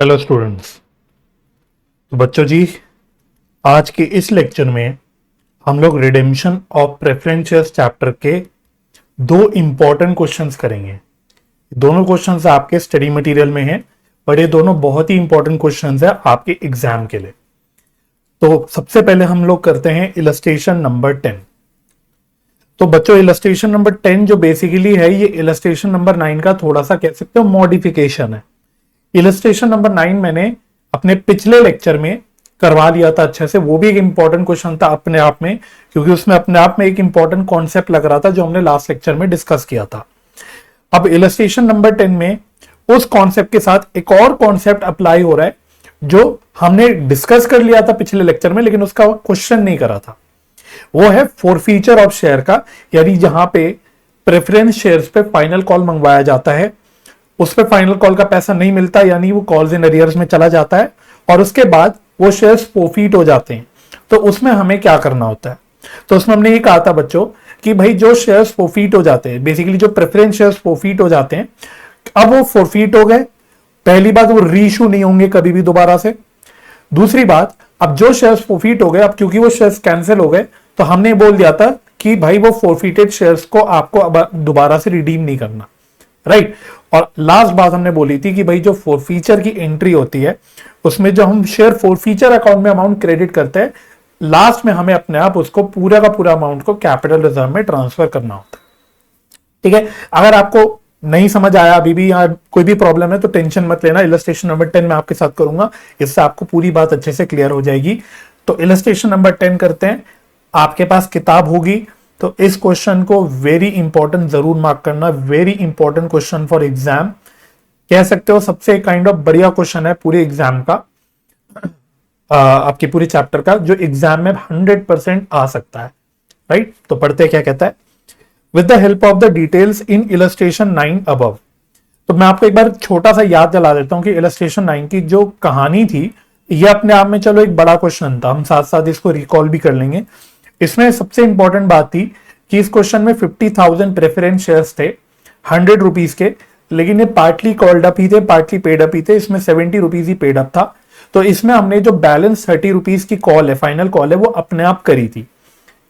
Hello students. तो बच्चों जी, आज के इस लेक्चर में हम लोग redemption of preference shares chapter के दो इंपॉर्टेंट क्वेश्चंस करेंगे। दोनों क्वेश्चंस आपके स्टडी मटेरियल में हैं, पर ये दोनों बहुत ही इंपॉर्टेंट क्वेश्चंस है आपके एग्जाम के लिए। तो सबसे पहले हम लोग करते हैं इलस्ट्रेशन नंबर 10। तो बच्चों, इलस्ट्रेशन नंबर 10 जो बेसिकली है, ये इलस्ट्रेशन नंबर 9 का थोड़ा सा कह सकते हो मॉडिफिकेशन है। इलस्ट्रेशन नंबर 9 मैंने अपने पिछले लेक्चर में करवा लिया था अच्छे से। वो भी एक इंपॉर्टेंट क्वेश्चन था अपने आप में, क्योंकि उसमें अपने आप में एक इंपॉर्टेंट कॉन्सेप्ट लग रहा था जो हमने लास्ट लेक्चर में डिस्कस किया था। अब इलस्ट्रेशन नंबर 10 में उस कॉन्सेप्ट के साथ एक और कॉन्सेप्ट अप्लाई हो रहा है जो हमने डिस्कस कर लिया था पिछले लेक्चर में, लेकिन उसका क्वेश्चन नहीं करा था। वो है फोरफीचर ऑफ शेयर का, यानी जहां पे प्रेफरेंस शेयर्स पे फाइनल कॉल मंगवाया जाता है, उस पे फाइनल कॉल का पैसा नहीं मिलता, यानी वो कॉल्स इन अरियर्स में चला जाता है और उसके बाद वो शेयर्स फोरफीट हो जाते हैं। तो उसमें हमें क्या करना होता है? तो उसमें हमने ये कहा था बच्चों कि भाई जो शेयर्स फोरफीट हो जाते हैं, बेसिकली जो प्रेफरेंस शेयर्स फोरफीट हो जाते हैं, अब वो फोरफीट हो गए, पहली बात वो रीइश्यू नहीं होंगे कभी भी दोबारा से। दूसरी बात, अब जो शेयर्स फोरफीट हो गए, अब क्योंकि वो शेयर्स कैंसिल हो गए, तो हमने बोल दिया था कि भाई वो फोरफीटेड शेयर्स को आपको अब दोबारा से रिडीम नहीं करना, राइट। और लास्ट बात हमने बोली थी कि भाई जो फोरफीचर की एंट्री होती है, उसमें जो हम शेयर फोरफीचर अकाउंट में अमाउंट क्रेडिट करते हैं, लास्ट में हमें अपने आप उसको पूरा का पूरा अमाउंट को कैपिटल रिजर्व में ट्रांसफर करना होता है। ठीक है, अगर आपको नहीं समझ आया अभी भी, या कोई भी प्रॉब्लम है, तो टेंशन मत लेना। इलस्ट्रेशन नंबर 10 मैं आपके साथ करूंगा, इससे आपको पूरी बात अच्छे से क्लियर हो जाएगी। तो इलस्ट्रेशन नंबर 10 करते हैं। आपके पास किताब होगी तो इस क्वेश्चन को वेरी इंपॉर्टेंट जरूर मार्क करना। Very important question for exam, कह सकते हो सबसे काइंड ऑफ बढ़िया क्वेश्चन है पूरे एग्जाम का, आपके पूरे चैप्टर का, जो एग्जाम में 100% आ सकता है, राइट। तो पढ़ते क्या कहता है। With the help of the details in illustration 9 above. तो मैं आपको एक बार छोटा सा याद दिला देता हूं कि इलस्ट्रेशन 9 की जो कहानी थी, ये अपने आप में चलो एक बड़ा क्वेश्चन था, हम साथ साथ इसको रिकॉल भी कर लेंगे। इसमें सबसे इंपॉर्टेंट बात थी कि इस क्वेश्चन में 50,000 प्रेफरेंस शेयर्स थे 100 रुपीज के, लेकिन ये पार्टली कॉल्ड अप ही थे, पार्टली पेड अप ही थे। इसमें 70 रुपीज ही पेड अप था। तो इसमें हमने जो बैलेंस 30 रुपीज की कॉल है, फाइनल कॉल है, वो अपने आप करी थी।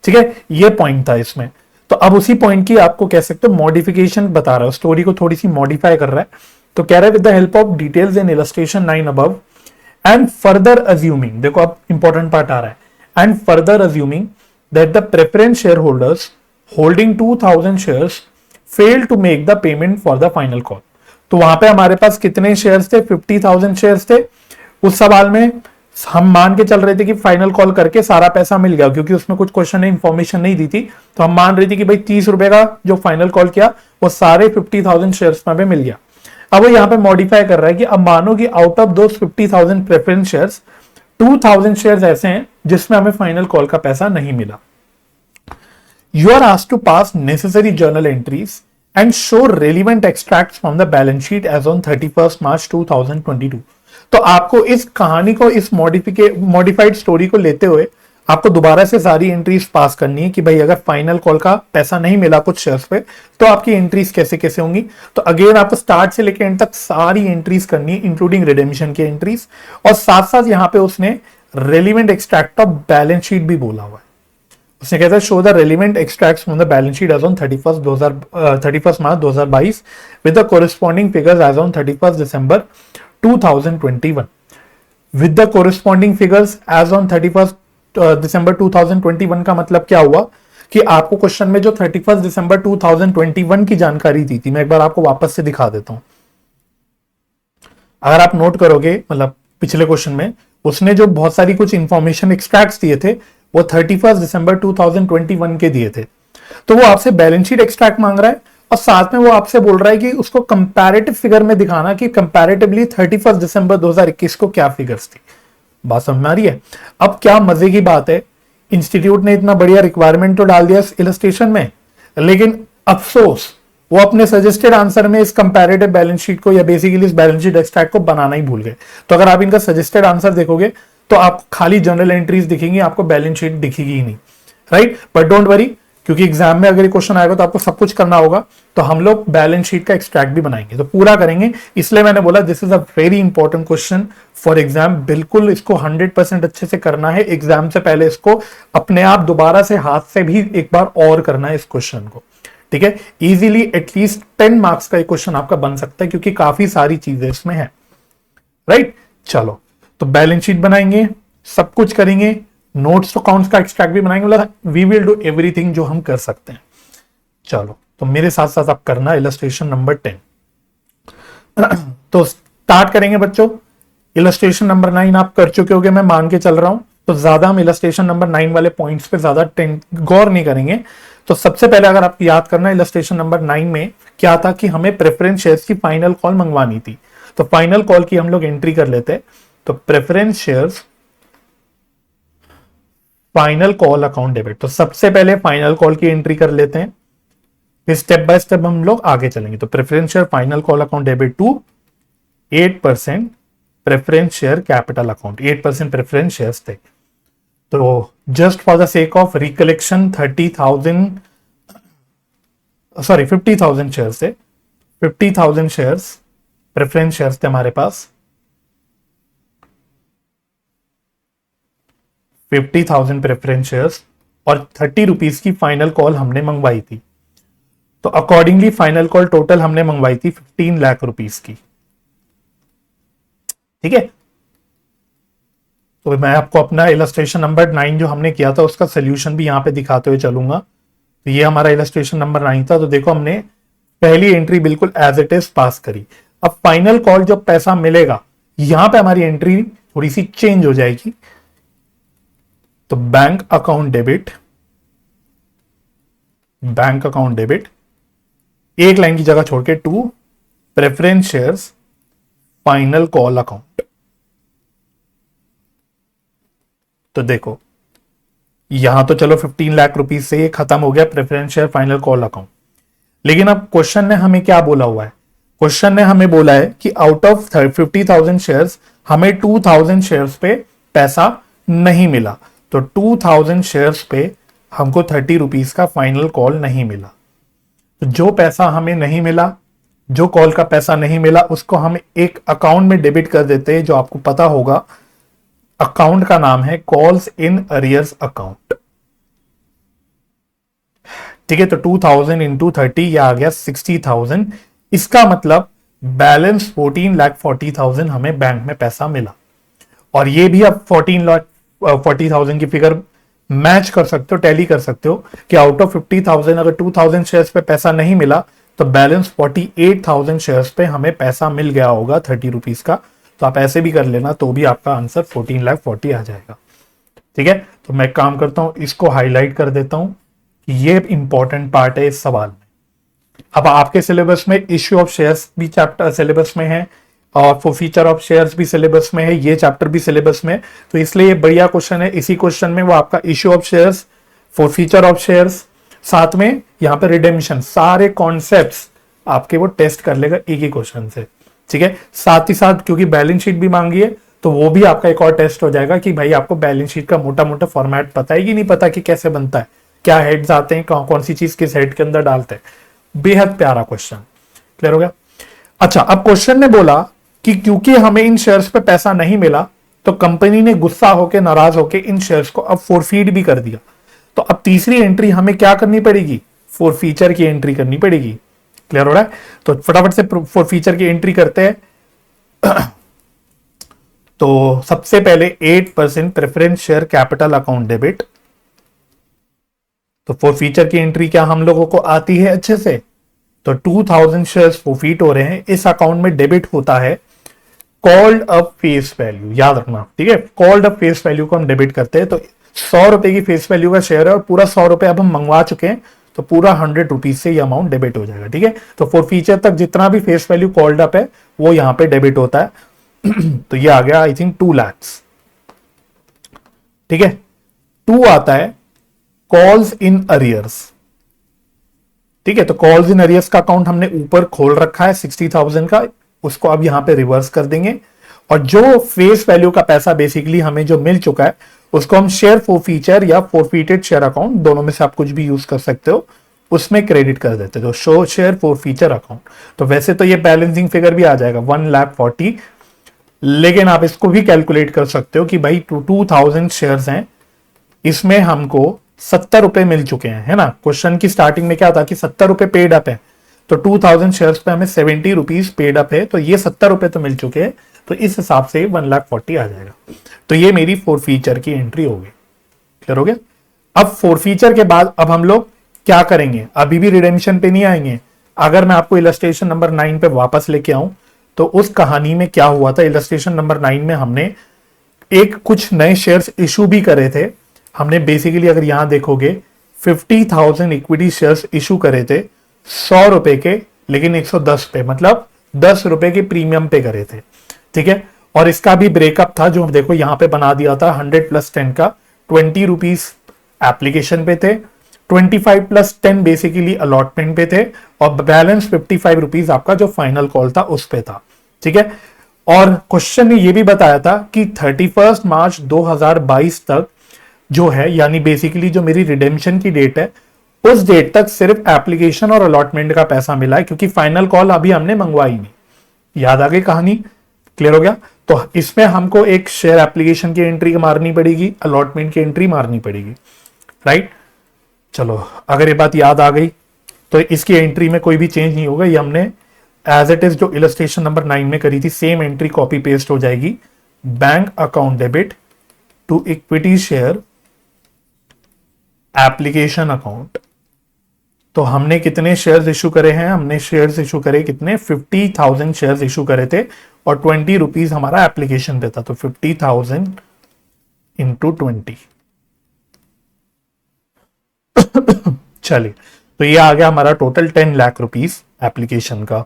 ठीक है, ये पॉइंट था इसमें। तो अब उसी पॉइंट की आपको कह सकते हो मॉडिफिकेशन बता रहा है, स्टोरी को थोड़ी सी मॉडिफाई कर रहा है। तो कह रहा है with the help of details in illustration 9 above and further assuming, देखो अब इंपॉर्टेंट पार्ट आ रहा है, and further assuming that the preference shareholders holding 2,000 shares failed to make the payment for the final call। तो वहां पे हमारे पास कितने shares थे? 50,000 शेयर्स थे। उस सवाल में हम मान के चल रहे थे कि फाइनल कॉल करके सारा पैसा मिल गया, क्योंकि उसमें कुछ क्वेश्चन ने इंफॉर्मेशन नहीं दी थी। तो हम मान रहे थे कि भाई 30 रुपए का जो फाइनल कॉल किया वो सारे 50,000 शेयर्स में मिल गया। अब वो यहाँ पे मॉडिफाई कर रहा है कि अब मानो कि out of those 50,000 preference shares 2,000 shares ऐसे हैं जिसमें हमें फाइनल कॉल का पैसा नहीं मिला। You are asked to pass necessary journal entries and show relevant extracts from the balance sheet as on 31 March 2022। तो आपको इस कहानी को, इस मॉडिफाइड स्टोरी को लेते हुए आपको दोबारा से सारी एंट्रीज पास करनी है कि भाई अगर फाइनल कॉल का पैसा नहीं मिला कुछ शेयर्स पे, तो आपकी एंट्रीज कैसे कैसे होंगी। तो अगेन आपको स्टार्ट से लेकर एंड तक सारी एंट्रीज करनी है, इंक्लूडिंग रिडेम्पशन की एंट्रीज। और साथ साथ यहाँ पे उसने relevant extract of balance sheet भी बोला हुआ है। उसने कहता है show the relevant extracts from the balance sheet as on 31 March 2022 with the corresponding figures as on 31 December 2021। With the corresponding figures as on 31 December 2021 का मतलब क्या हुआ कि आपको क्वेश्चन में जो 31 दिसंबर 2021 की जानकारी दी थी, मैं एक बार आपको वापस से दिखा देता हूं। अगर आप नोट करोगे, मतलब पिछले क्वेश्चन में उसने जो बहुत सारी कुछ इंफॉर्मेशन एक्सट्रैक्ट्स दिए थे, वो 31 दिसंबर 2021 के दिए थे। तो वो आपसे बैलेंस शीट एक्सट्रैक्ट मांग रहा है और साथ में वो आपसे बोल रहा है कि उसको कंपैरेटिव फिगर में दिखाना कि कंपैरेटिवली 31 दिसंबर 2021 को क्या फिगर्स थी। बात समझ में आ रही है? अब क्या मजे की बात है, इंस्टीट्यूट ने इतना बढ़िया रिक्वायरमेंट तो डाल दिया इस इलस्ट्रेशन में, लेकिन अफसोस वो अपने सजेस्टेड आंसर में इस कंपैरेटिव बैलेंस शीट को, या बेसिकली इस बैलेंस शीट एक्सट्रैक्ट को बनाना ही भूल गए। तो अगर आप इनका सजेस्टेड आंसर देखोगे तो आपको खाली जर्नल एंट्रीज दिखेंगी, आपको बैलेंस शीट दिखेगी ही नहीं, राइट। बट डोंट वरी, क्योंकि एग्जाम में अगर ये क्वेश्चन आएगा तो आपको सब कुछ करना होगा, तो हम लोग बैलेंस शीट का एक्सट्रैक्ट भी बनाएंगे, तो पूरा करेंगे। इसलिए मैंने बोला this is a very important question for exam. बिल्कुल इसको 100% अच्छे से करना है। एग्जाम से पहले इसको अपने आप दोबारा से हाथ से भी एक बार और करना है इस क्वेश्चन को, ठीक है। इजीली एटलीस्ट 10 मार्क्स का क्वेश्चन आपका बन सकता है, क्योंकि काफी सारी चीजें इसमें है, राइट। चलो, तो बैलेंस शीट बनाएंगे, सब कुछ करेंगे, नोट्स अकाउंट्स का एक्सट्रैक्ट भी बनाएंगे, मतलब वी विल डू एवरीथिंग जो हम कर सकते हैं। चलो, तो मेरे साथ साथ आप करना इलस्ट्रेशन नंबर 10। तो स्टार्ट करेंगे बच्चों। इलस्ट्रेशन नंबर 9 आप कर चुके होगे, मैं मान के चल रहा हूं, तो ज्यादा हम इलस्ट्रेशन नंबर 9 वाले पॉइंट्स पे ज्यादा गौर नहीं करेंगे। तो सबसे पहले अगर आप याद करना, इलस्ट्रेशन नंबर 9 में क्या था कि हमें प्रेफरेंस शेयर्स की फाइनल कॉल मंगवानी थी। तो फाइनल कॉल की हम लोग एंट्री कर लेते हैं। तो preference shares final call account debit, तो सबसे पहले फाइनल कॉल की एंट्री कर लेते हैं, फिर स्टेप बाय स्टेप हम लोग आगे चलेंगे। तो preference share final call account debit to 8% preference share capital account, 8% preference shares थे। तो just for the sake of recollection 50,000 shares थे, 50,000 शेयर्स प्रेफरेंस शेयर्स थे हमारे पास, 50,000 प्रेफरेंस शेयर्स, और 30 रुपीज की फाइनल कॉल हमने मंगवाई थी। तो अकॉर्डिंगली फाइनल कॉल टोटल हमने मंगवाई थी 15 लाख रुपीस की, ठीक है। तो मैं आपको अपना इलस्ट्रेशन नंबर 9 जो हमने किया था उसका सोल्यूशन भी यहां पे दिखाते हुए चलूंगा। तो ये हमारा इलस्ट्रेशन नंबर 9 था। तो देखो, हमने पहली एंट्री बिल्कुल एज इट इज पास करी। अब फाइनल कॉल जब पैसा मिलेगा, यहां पे हमारी एंट्री थोड़ी सी चेंज हो जाएगी। तो बैंक अकाउंट डेबिट एक लाइन की जगह छोड़ के to preference shares final call account. तो देखो, यहां तो चलो 15 लाख रुपीस से ये खत्म हो गया preference share final call account. लेकिन अब क्वेश्चन ने हमें क्या बोला हुआ है? क्वेश्चन ने हमें बोला है कि आउट ऑफ 50,000 शेयर्स हमें 2,000 शेयर्स पे पैसा नहीं मिला। तो 2,000 शेयर्स पे हमको 30 रुपीस का फाइनल कॉल नहीं मिला। तो जो पैसा हमें नहीं मिला, जो कॉल का पैसा नहीं मिला, उसको हम एक अकाउंट में डेबिट कर देते हैं, जो आपको पता होगा। अकाउंट का नाम है कॉल्स इन अरियर्स अकाउंट, ठीक है। तो 2,000 इंटू 30 यह आ गया 60,000। इसका मतलब बैलेंस 14,40,000 हमें बैंक में पैसा मिला। और ये भी अब 14,40,000 की फिगर मैच कर सकते हो, टैली कर सकते हो कि आउट ऑफ 50,000 अगर 2,000 शेयर्स पे पैसा नहीं मिला तो बैलेंस 48,000 शेयर्स पे हमें पैसा मिल गया होगा 30 रुपीज का। तो आप ऐसे भी कर लेना, तो भी आपका आंसर 14,40,000 आ जाएगा, ठीक है। तो मैं काम करता हूं, इसको हाईलाइट कर देता हूं कि ये इंपॉर्टेंट पार्ट है इस सवाल में। अब आपके सिलेबस में इश्यू ऑफ शेयर्स भी चैप्टर सिलेबस में है, और फीचर ऑफ शेयर्स भी सिलेबस में है, ये चैप्टर भी सिलेबस में। तो इसलिए ये बढ़िया क्वेश्चन है। इसी क्वेश्चन में वो आपका issue of shares, feature of shares, साथ में यहाँ पे रिडेम्पशन, सारे कॉन्सेप्ट्स आपके वो टेस्ट कर लेगा एक ही क्वेश्चन से, ठीक है। साथ ही साथ क्योंकि बैलेंस शीट भी मांगी है, तो वो भी आपका एक और टेस्ट हो जाएगा कि भाई आपको बैलेंस शीट का मोटा मोटा फॉर्मेट पता है कि नहीं पता कि कैसे बनता है, क्या हेड्स आते हैं, कौन सी चीज किस हेड के अंदर डालते हैं। बेहद प्यारा क्वेश्चन, क्लियर हो गया। अच्छा, अब क्वेश्चन ने बोला कि क्योंकि हमें इन शेयर्स पे पैसा नहीं मिला, तो कंपनी ने गुस्सा होकर, नाराज होकर इन शेयर्स को अब फोरफीट भी कर दिया। तो अब तीसरी एंट्री हमें क्या करनी पड़ेगी? फोरफीचर की एंट्री करनी पड़ेगी, क्लियर हो रहा है। तो फटाफट से फोरफीचर की एंट्री करते हैं। तो सबसे पहले 8% preference share capital account debit. तो फोरफीचर की एंट्री क्या हम लोगों को आती है अच्छे से? तो 2,000 शेयर्स फोरफीट हो रहे हैं, इस अकाउंट में डेबिट होता है कॉल्ड अप फेस वैल्यू, याद रखना, ठीक है। कॉल्ड अप फेस वैल्यू को हम डेबिट करते हैं। तो 100 रुपए की फेस वैल्यू का शेयर है और पूरा 100 रुपए अब हम मंगवा चुके हैं, तो पूरा 100 रुपीज से ये अमाउंट डेबिट हो जाएगा, ठीक है। तो फोरफीचर तक जितना भी फेस वैल्यू कॉल्ड अप है वो यहां पे डेबिट होता है। तो ये आ गया आई थिंक 2 लाख, ठीक है। 2 आता है कॉल्स इन अरियर्स, ठीक है। तो कॉल्स इन अरियर्स का अकाउंट हमने ऊपर खोल रखा है 60,000 का, उसको अब यहां पे रिवर्स कर देंगे। और जो फेस वैल्यू का पैसा बेसिकली हमें जो मिल चुका है उसको हम शेयर फॉरफीचर या फॉरफीटेड शेयर अकाउंट, दोनों में से आप कुछ भी यूज कर सकते हो, उसमें क्रेडिट कर देते हो, तो शो शेयर फॉरफीचर अकाउंट। तो वैसे तो ये बैलेंसिंग फिगर भी आ जाएगा 1,40,000, लेकिन आप इसको भी कैलकुलेट कर सकते हो कि भाई 2,000 शेयर्स हैं, इसमें हमको 70 रुपए मिल चुके हैं, है ना। क्वेश्चन की स्टार्टिंग में क्या था कि 70 रुपए पेड अप है, तो 2,000 शेयर्स पे हमें 70 रुपीज पेड अप है, तो ये 70 रुपए तो मिल चुके हैं, तो इस हिसाब से 1,40,000 आ जाएगा। तो ये मेरी फॉरफीचर की एंट्री हो गई। क्लियर हो गया। अब फॉरफीचर के बाद अब हम लोग क्या करेंगे, अभी भी रिडेम्पशन पे नहीं आएंगे। अगर मैं आपको इलस्ट्रेशन नंबर 9 पे वापस लेके आऊं, तो उस कहानी में क्या हुआ था, इलस्ट्रेशन नंबर 9 में हमने एक कुछ नए शेयर्स इशू भी करे थे। हमने बेसिकली अगर यहां देखोगे 50,000 इक्विटी शेयर्स इशू करे थे 100 रुपए के, लेकिन 110 पे, मतलब 10 रुपए के प्रीमियम पे करे थे। ठीक है। और इसका भी ब्रेकअप था, जो देखो यहां पे बना दिया था 100 + 10 का। 20 रुपीज एप्लीकेशन पे थे, 25 + 10 बेसिकली अलॉटमेंट पे थे, और बैलेंस 55 रुपीज आपका जो फाइनल कॉल था उस पे था। ठीक है। और क्वेश्चन ने ये भी बताया था कि 31 मार्च 2022 तक जो है, यानी बेसिकली जो मेरी रिडेम्पशन की डेट है, उस डेट तक सिर्फ एप्लीकेशन और अलॉटमेंट का पैसा मिला है, क्योंकि फाइनल कॉल अभी हमने मंगवाई नहीं। याद आ गई कहानी। क्लियर हो गया। तो इसमें हमको एक शेयर एप्लीकेशन की एंट्री मारनी पड़ेगी, अलॉटमेंट की एंट्री मारनी पड़ेगी, राइट। चलो, अगर ये बात याद आ गई तो इसकी एंट्री में कोई भी चेंज नहीं होगा, ये हमने एज इट इज जो इलस्ट्रेशन नंबर 9 में करी थी, सेम एंट्री कॉपी पेस्ट हो जाएगी। Bank account debit to equity share application account. तो हमने कितने शेयर्स इशू करे हैं, हमने शेयर्स इशू करे कितने, 50,000 शेयर्स इशू करे थे, और 20 रुपीज हमारा एप्लीकेशन पे था, तो 50,000 × 20। चलिए, तो ये आ गया हमारा टोटल 10 लाख रुपीज एप्लीकेशन का।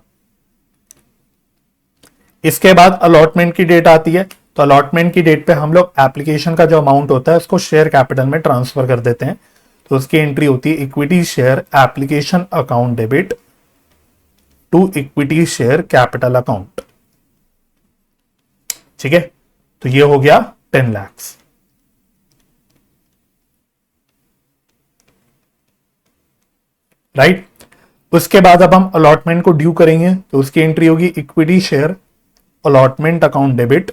इसके बाद अलॉटमेंट की डेट आती है, तो अलॉटमेंट की डेट पे हम लोग एप्लीकेशन का जो अमाउंट होता है उसको शेयर कैपिटल में ट्रांसफर कर देते हैं, तो उसकी एंट्री होती है equity share application account debit to equity share capital account. ठीक है। तो ये हो गया 10 लाख, राइट। उसके बाद अब हम अलॉटमेंट को ड्यू करेंगे, तो उसकी एंट्री होगी equity share allotment account debit,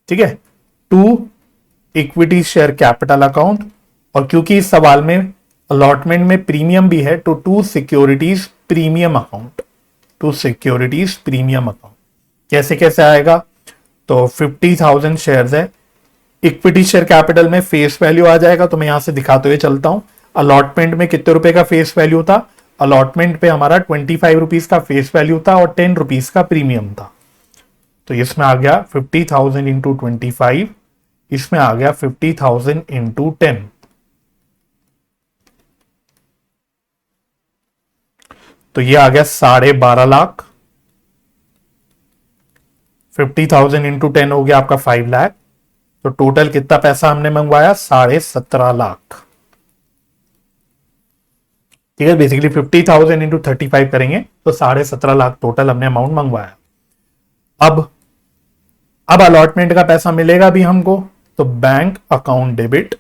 ठीक है, to equity share capital account. और क्योंकि इस सवाल में अलॉटमेंट में प्रीमियम भी है, तो to securities premium account, to securities premium account. कैसे कैसे आएगा, तो 50,000 शेयर्स है, इक्विटी शेयर कैपिटल में फेस वैल्यू आ जाएगा, तो मैं यहां से दिखाते हुए चलता हूं। अलॉटमेंट में कितने रुपए का फेस वैल्यू था, अलॉटमेंट पे हमारा 25 रुपीज का फेस वैल्यू था और 10 रुपीज का प्रीमियम था, तो इसमें आ गया 50,000 × 25, इसमें आ गया 50,000 × 10, तो ये आ गया 12.5 लाख। 50,000 × 10 हो गया आपका 5 लाख, तो टोटल कितना पैसा हमने मंगवाया, 17.5 लाख। ठीक है। बेसिकली 50,000 × 35 करेंगे तो 17.5 लाख टोटल हमने अमाउंट मंगवाया। अब अलॉटमेंट का पैसा मिलेगा भी हमको, तो bank account debit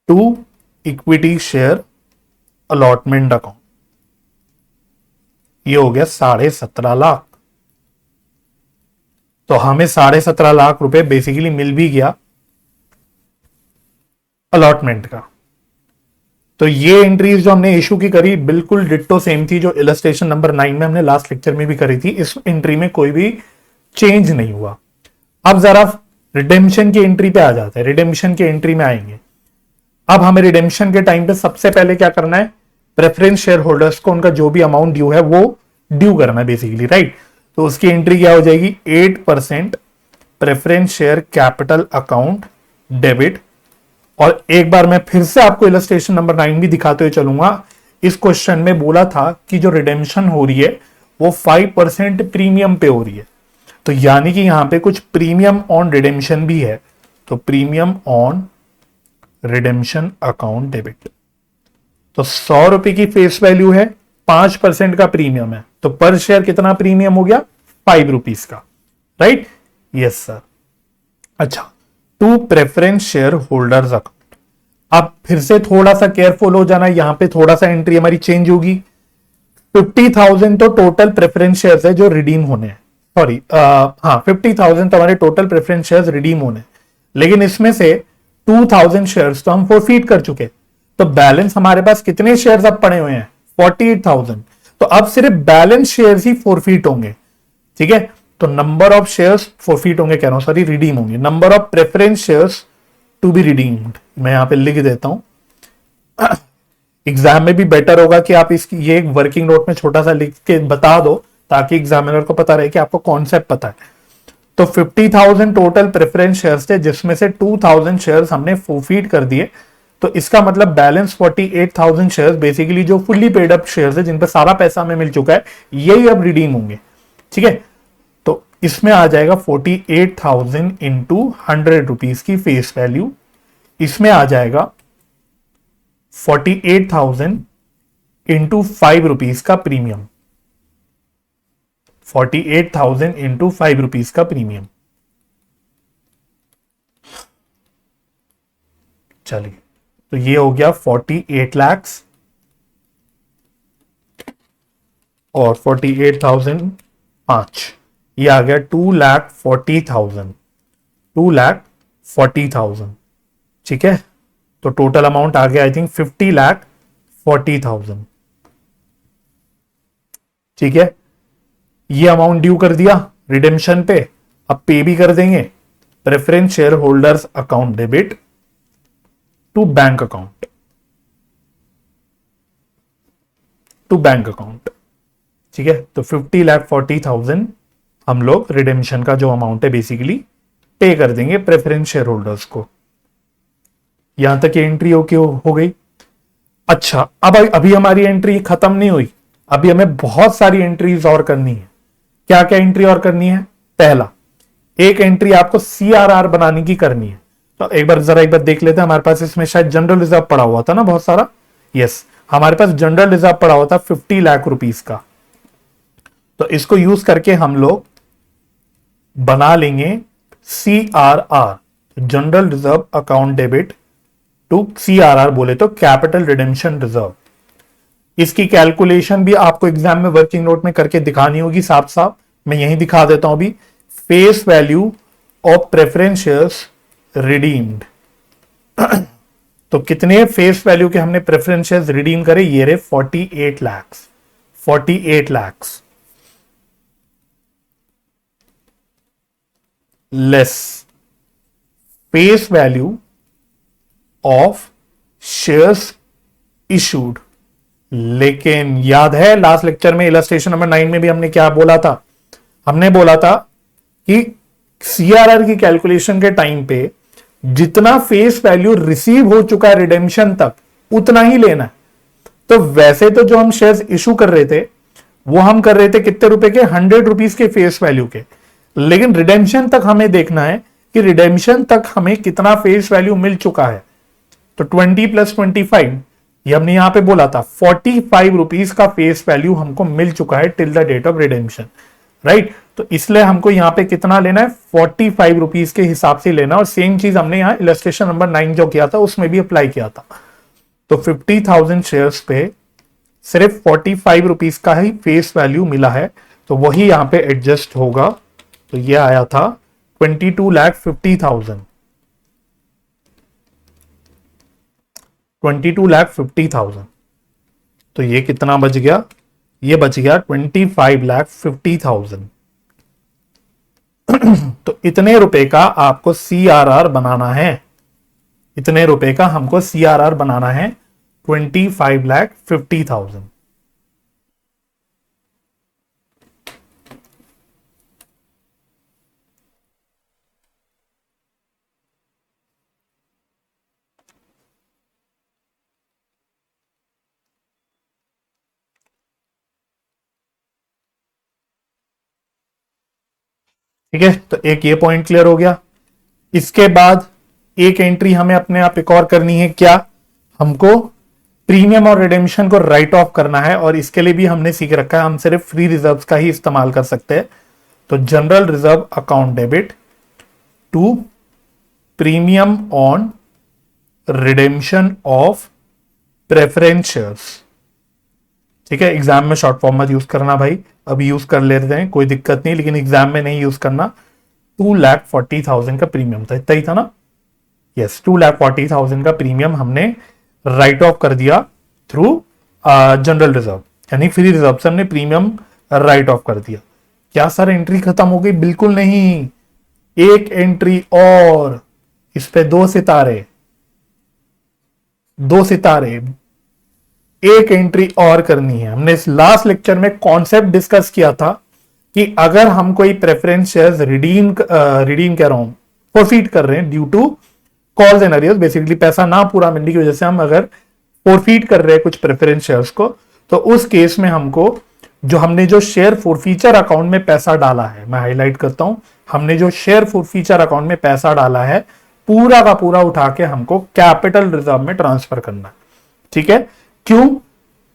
to equity share allotment account, ये हो गया 17.5 लाख। तो हमें 17.5 लाख रुपए बेसिकली मिल भी गया अलॉटमेंट का। तो ये एंट्रीज जो हमने इशू की करी बिल्कुल डिट्टो सेम थी जो इलस्ट्रेशन नंबर 9 में हमने लास्ट लेक्चर में भी करी थी। इस एंट्री में कोई भी चेंज नहीं हुआ। अब जरा रिडेम्पशन की एंट्री पे आ जाते हैं। रिडेम्पशन की एंट्री में आएंगे। अब हमें रिडेम्पशन के टाइम पे सबसे पहले क्या करना है, प्रेफरेंस शेयर होल्डर्स को उनका जो भी अमाउंट ड्यू है वो ड्यू करना है बेसिकली, राइट। तो उसकी एंट्री क्या हो जाएगी, 8% preference share capital account debit. और एक बार मैं फिर से आपको इलस्ट्रेशन नंबर 9 भी दिखाते हुए चलूंगा। इस क्वेश्चन में बोला था कि जो रिडेम्पशन हो रही है वो 5% प्रीमियम पे हो रही है, तो यानी कि यहां पे कुछ प्रीमियम ऑन रिडेम्पशन भी है। तो premium on redemption account debit, तो 100 रुपए की फेस वैल्यू है, 5% का प्रीमियम है, तो पर शेयर कितना प्रीमियम हो गया, 5 रुपीज का, राइट। Yes sir. अच्छा, two preference share holders account. अब फिर से थोड़ा सा केयरफुल हो जाना, यहां पे थोड़ा सा एंट्री हमारी चेंज होगी। 50,000 तो टोटल प्रेफरेंस शेयर्स है जो रिडीम होने हैं, सॉरी हाँ 50,000 तो हमारे टोटल प्रेफरेंस शेयर्स रिडीम होने हैं, लेकिन इसमें से 2,000 शेयर्स तो हम फोरफीट कर चुके, तो बैलेंस हमारे पास कितने शेयर्स अब पड़े हुए हैं? 48,000। तो अब सिर्फ बैलेंस शेयर्स ही फोरफीट होंगे, ठीक है। तो नंबर ऑफ शेयर्स फोरफीट होंगे, कह रहा हूं सॉरी, रिडीम होंगे। Number of preference shares to be redeemed, मैं यहां पे लिख देता हूं। एग्जाम में भी बेटर होगा कि आप इसकी ये वर्किंग नोट में छोटा सा लिख के बता दो, ताकि एग्जामिनर को पता रहे कि आपको कॉन्सेप्ट पता है। तो 50,000 टोटल प्रेफरेंस शेयर्स थे, जिसमें से 2,000 शेयर्स हमने फोरफीट कर दिए। तो इसका मतलब बैलेंस 48,000 शेयर्स बेसिकली जो फुल्ली पेड अप शेयर्स है, जिन पर सारा पैसा हमें मिल चुका है, यही अब रिडीम होंगे, ठीक है। तो इसमें आ जाएगा 48,000 इंटू 100 रुपीज की फेस वैल्यू, इसमें आ जाएगा 48,000 इंटू 5 रुपीज का प्रीमियम, 48,000 इंटू 5 रुपीज का प्रीमियम। चलिए, तो ये हो गया 48 lakhs और 48,000 5, ये आ गया 2,40,000, 2,40,000, ठीक है। तो टोटल अमाउंट आ गया आई थिंक 50,40,000, ठीक है। ये अमाउंट ड्यू कर दिया रिडेम्पशन पे, अब पे भी कर देंगे। Preference share holders account debit to bank account, to bank account, ठीक है। तो 50,40,000 हम लोग रिडेम्पशन का जो अमाउंट है बेसिकली पे कर देंगे प्रेफरेंस शेयर होल्डर्स को। यहां तक एंट्री हो गई। अच्छा, अब अभी हमारी एंट्री खत्म नहीं हुई, अभी हमें बहुत सारी एंट्रीज और करनी है। क्या क्या एंट्री और करनी है? पहला, एक एंट्री आपको सीआरआर बनाने की करनी है। तो एक बार देख लेते हैं, हमारे पास इसमें शायद जनरल रिजर्व पड़ा हुआ था ना बहुत सारा। यस, हमारे पास जनरल रिजर्व पड़ा हुआ था 50 लाख रुपीस का। तो इसको यूज करके हम लोग बना लेंगे CRR, general reserve account debit to CRR, बोले तो कैपिटल रिडेम्पशन रिजर्व। इसकी कैलकुलेशन भी आपको एग्जाम में वर्किंग नोट में करके दिखानी होगी साफ साफ, मैं यही दिखा देता हूं अभी। Face value of preference shares redeemed. तो कितने फेस वैल्यू के हमने प्रेफरेंस शेयर्स रिडीम करे? ये रहे 48 lakh, 48 lakh less face value of shares issued. लेकिन याद है लास्ट लेक्चर में इलस्ट्रेशन नंबर 9 में भी हमने क्या बोला था? हमने बोला था कि सीआरआर की कैलकुलेशन के टाइम पे जितना फेस वैल्यू रिसीव हो चुका है रिडेम्पशन तक, उतना ही लेना है। तो वैसे तो जो हम शेयर्स इशू कर रहे थे वो हम कर रहे थे कितने रुपए के? 100 रुपीज के फेस वैल्यू के। लेकिन रिडेम्पशन तक हमें देखना है कि रिडेम्पशन तक हमें कितना फेस वैल्यू मिल चुका है। तो 20 + 25, ये हमने यहां पे बोला था 45 रुपीज का फेस वैल्यू हमको मिल चुका है till the date of redemption, right. तो इसलिए हमको यहां पे कितना लेना है? 45 रुपीज के हिसाब से लेना। और सेम चीज हमने यहां इलस्ट्रेशन नंबर 9 जो किया था उसमें भी अप्लाई किया था। तो 50,000 शेयर्स पे सिर्फ 45 रुपीज का ही फेस वैल्यू मिला है, तो वही यहां पे एडजस्ट होगा। तो ये आया था 22,50,000, 22,50,000। तो ये कितना बच गया? ये बच गया 25,50,000। तो इतने रुपए का आपको सीआरआर बनाना है, इतने रुपए का हमको सीआरआर बनाना है 25,50,000। ठीक है, तो एक ये पॉइंट क्लियर हो गया। इसके बाद एक एंट्री हमें अपने आप एक और करनी है। क्या? हमको प्रीमियम और रिडेम्पशन को राइट ऑफ करना है, और इसके लिए भी हमने सीख रखा है हम सिर्फ फ्री रिजर्व्स का ही इस्तेमाल कर सकते हैं। तो general reserve account debit to premium on redemption of preference shares. ठीक है, एग्जाम में शॉर्ट फॉर्म मत यूज करना भाई, अभी यूज कर लेते हैं कोई दिक्कत नहीं, लेकिन एग्जाम में नहीं यूज करना। 2,40,000 का प्रीमियम था, इतना ही था ना? यस, 2,40,000 का प्रीमियम हमने राइट ऑफ कर दिया थ्रू जनरल रिजर्व, यानी फ्री रिजर्व से हमने प्रीमियम राइट ऑफ कर दिया। क्या सर एंट्री खत्म हो गई? बिल्कुल नहीं, एक एंट्री और, इस पे 2 सितारे, 2 सितारे, एक एंट्री और करनी है। हमने इस लास्ट लेक्चर में कॉन्सेप्ट डिस्कस किया था कि अगर हम कोई प्रेफरेंस शेयर्स रिडीम कह रहा हूं, फॉरफीट कर रहे हैं due to calls and arrears, basically पैसा ना पूरा मिलने की वजह से हम अगर फॉरफीट कर रहे हैं कुछ प्रेफरेंस शेयर्स को, तो उस केस में हमको हमने जो शेयर फॉरफीचर अकाउंट में पैसा डाला है, मैं हाईलाइट करता हूं, हमने जो शेयर फॉरफीचर अकाउंट में पैसा डाला है पूरा का पूरा उठा के हमको कैपिटल रिजर्व में ट्रांसफर करना है। ठीक है, क्यों?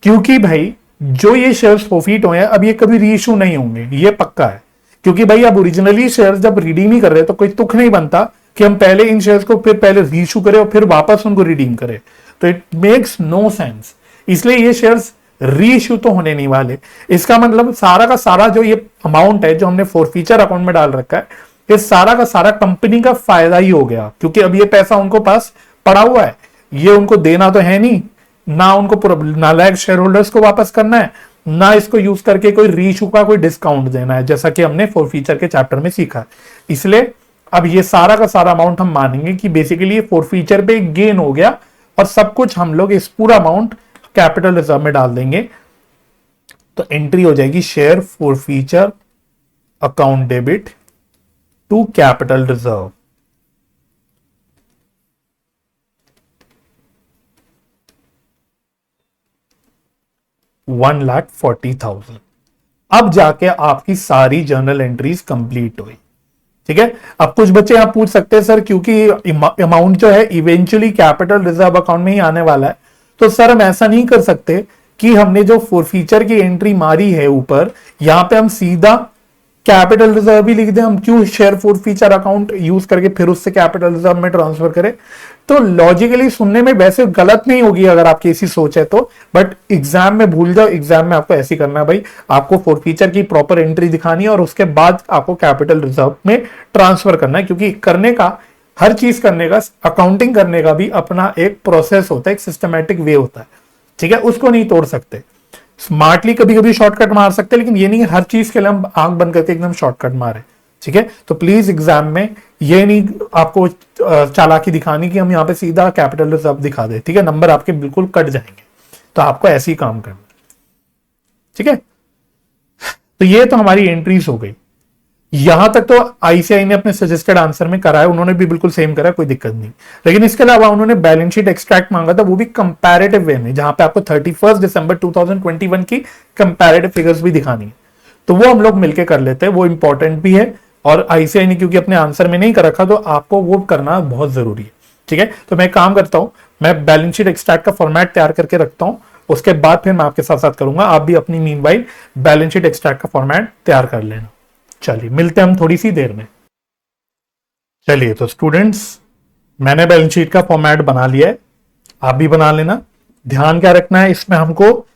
क्योंकि भाई जो ये शेयर्स फॉरफीट हुए हैं अब ये कभी रीइश्यू नहीं होंगे, ये पक्का है। क्योंकि भाई अब ओरिजिनली शेयर्स जब रिडीम ही कर रहे हैं तो कोई तुक नहीं बनता कि हम पहले इन शेयर्स को फिर पहले रीइश्यू करें और फिर वापस उनको रिडीम करें, तो इट मेक्स नो सेंस। इसलिए ये शेयर्स रीइश्यू तो होने नहीं वाले। इसका मतलब सारा का सारा जो ये अमाउंट है जो हमने फॉरफीचर अकाउंट में डाल रखा है, ये सारा का सारा कंपनी का फायदा ही हो गया, क्योंकि अब ये पैसा उनको पास पड़ा हुआ है, ये उनको देना तो है नहीं, ना उनको नालायक शेयर होल्डर्स को वापस करना है, ना इसको यूज करके कोई रीइश्यू का कोई डिस्काउंट देना है, जैसा कि हमने फॉरफीचर के चैप्टर में सीखा। इसलिए अब ये सारा का सारा अमाउंट हम मानेंगे कि बेसिकली ये फॉरफीचर पे गेन हो गया और सब कुछ हम लोग इस पूरा अमाउंट कैपिटल रिजर्व में डाल देंगे। तो एंट्री हो जाएगी share forfeiture account debit to capital reserve. $1,40,000। अब जाके आपकी सारी जर्नल एंट्रीज कंप्लीट हुई। ठीक है, अब कुछ बच्चे आप पूछ सकते हैं सर क्योंकि अमाउंट जो है इवेंचुअली कैपिटल रिजर्व अकाउंट में ही आने वाला है, तो सर हम ऐसा नहीं कर सकते कि हमने जो फॉरफीचर की एंट्री मारी है ऊपर, यहां पे हम सीधा कैपिटल रिजर्व भी लिख दें? हम क्यों शेयर फॉरफीचर अकाउंट यूज करके फिर उससे कैपिटल रिजर्व में ट्रांसफर करें? तो लॉजिकली सुनने में वैसे गलत नहीं होगी अगर आपकी ऐसी सोच है तो, बट एग्जाम में भूल जाओ, एग्जाम में आपको ऐसी करना है भाई, आपको फॉरफीचर की प्रॉपर एंट्री दिखानी है और उसके बाद आपको कैपिटल रिजर्व में ट्रांसफर करना है। क्योंकि करने का, हर चीज करने का, अकाउंटिंग करने का भी अपना एक प्रोसेस होता है, एक सिस्टमैटिक वे होता है। ठीक है, उसको नहीं तोड़ सकते। स्मार्टली कभी कभी शॉर्टकट मार सकते हैं, लेकिन ये नहीं हर चीज के लिए हम आंख बंद करके एकदम शॉर्टकट मारे। ठीक है, तो प्लीज एग्जाम में ये नहीं आपको चालाकी दिखानी कि हम यहाँ पे सीधा कैपिटल रिजर्व दिखा दे। ठीक है, नंबर आपके बिल्कुल कट जाएंगे, तो आपको ऐसे ही काम करना। ठीक है, तो ये तो हमारी एंट्रीज हो गई। यहां तक तो आईसीआई ने अपने सजेस्टेड आंसर में करा है, उन्होंने भी बिल्कुल सेम करा, कोई दिक्कत नहीं। लेकिन इसके अलावा उन्होंने बैलेंस शीट एक्सट्रैक्ट मांगा था, वो भी कंपैरेटिव वे में, जहां पे आपको 31 दिसंबर 2021 की कंपैरेटिव फिगर्स भी दिखानी है। तो वो हम लोग मिलकर कर लेते हैं, वो इंपॉर्टेंट भी है, और आईसीआई ने क्योंकि अपने आंसर में नहीं कर रखा तो आपको वो करना बहुत जरूरी है। ठीक है, तो मैं काम करता हूं, मैं बैलेंस शीट एक्सट्रैक्ट का फॉर्मेट तैयार करके रखता हूं, उसके बाद फिर मैं आपके साथ साथ करूंगा। आप भी अपनी मीनवाइल बैलेंस शीट एक्सट्रैक्ट का फॉर्मेट तैयार कर लेना। चलिए मिलते हैं हम थोड़ी सी देर में। चलिए तो स्टूडेंट्स, मैंने बैलेंस शीट का फॉर्मेट बना लिया है, आप भी बना लेना। ध्यान क्या रखना है, इसमें हमको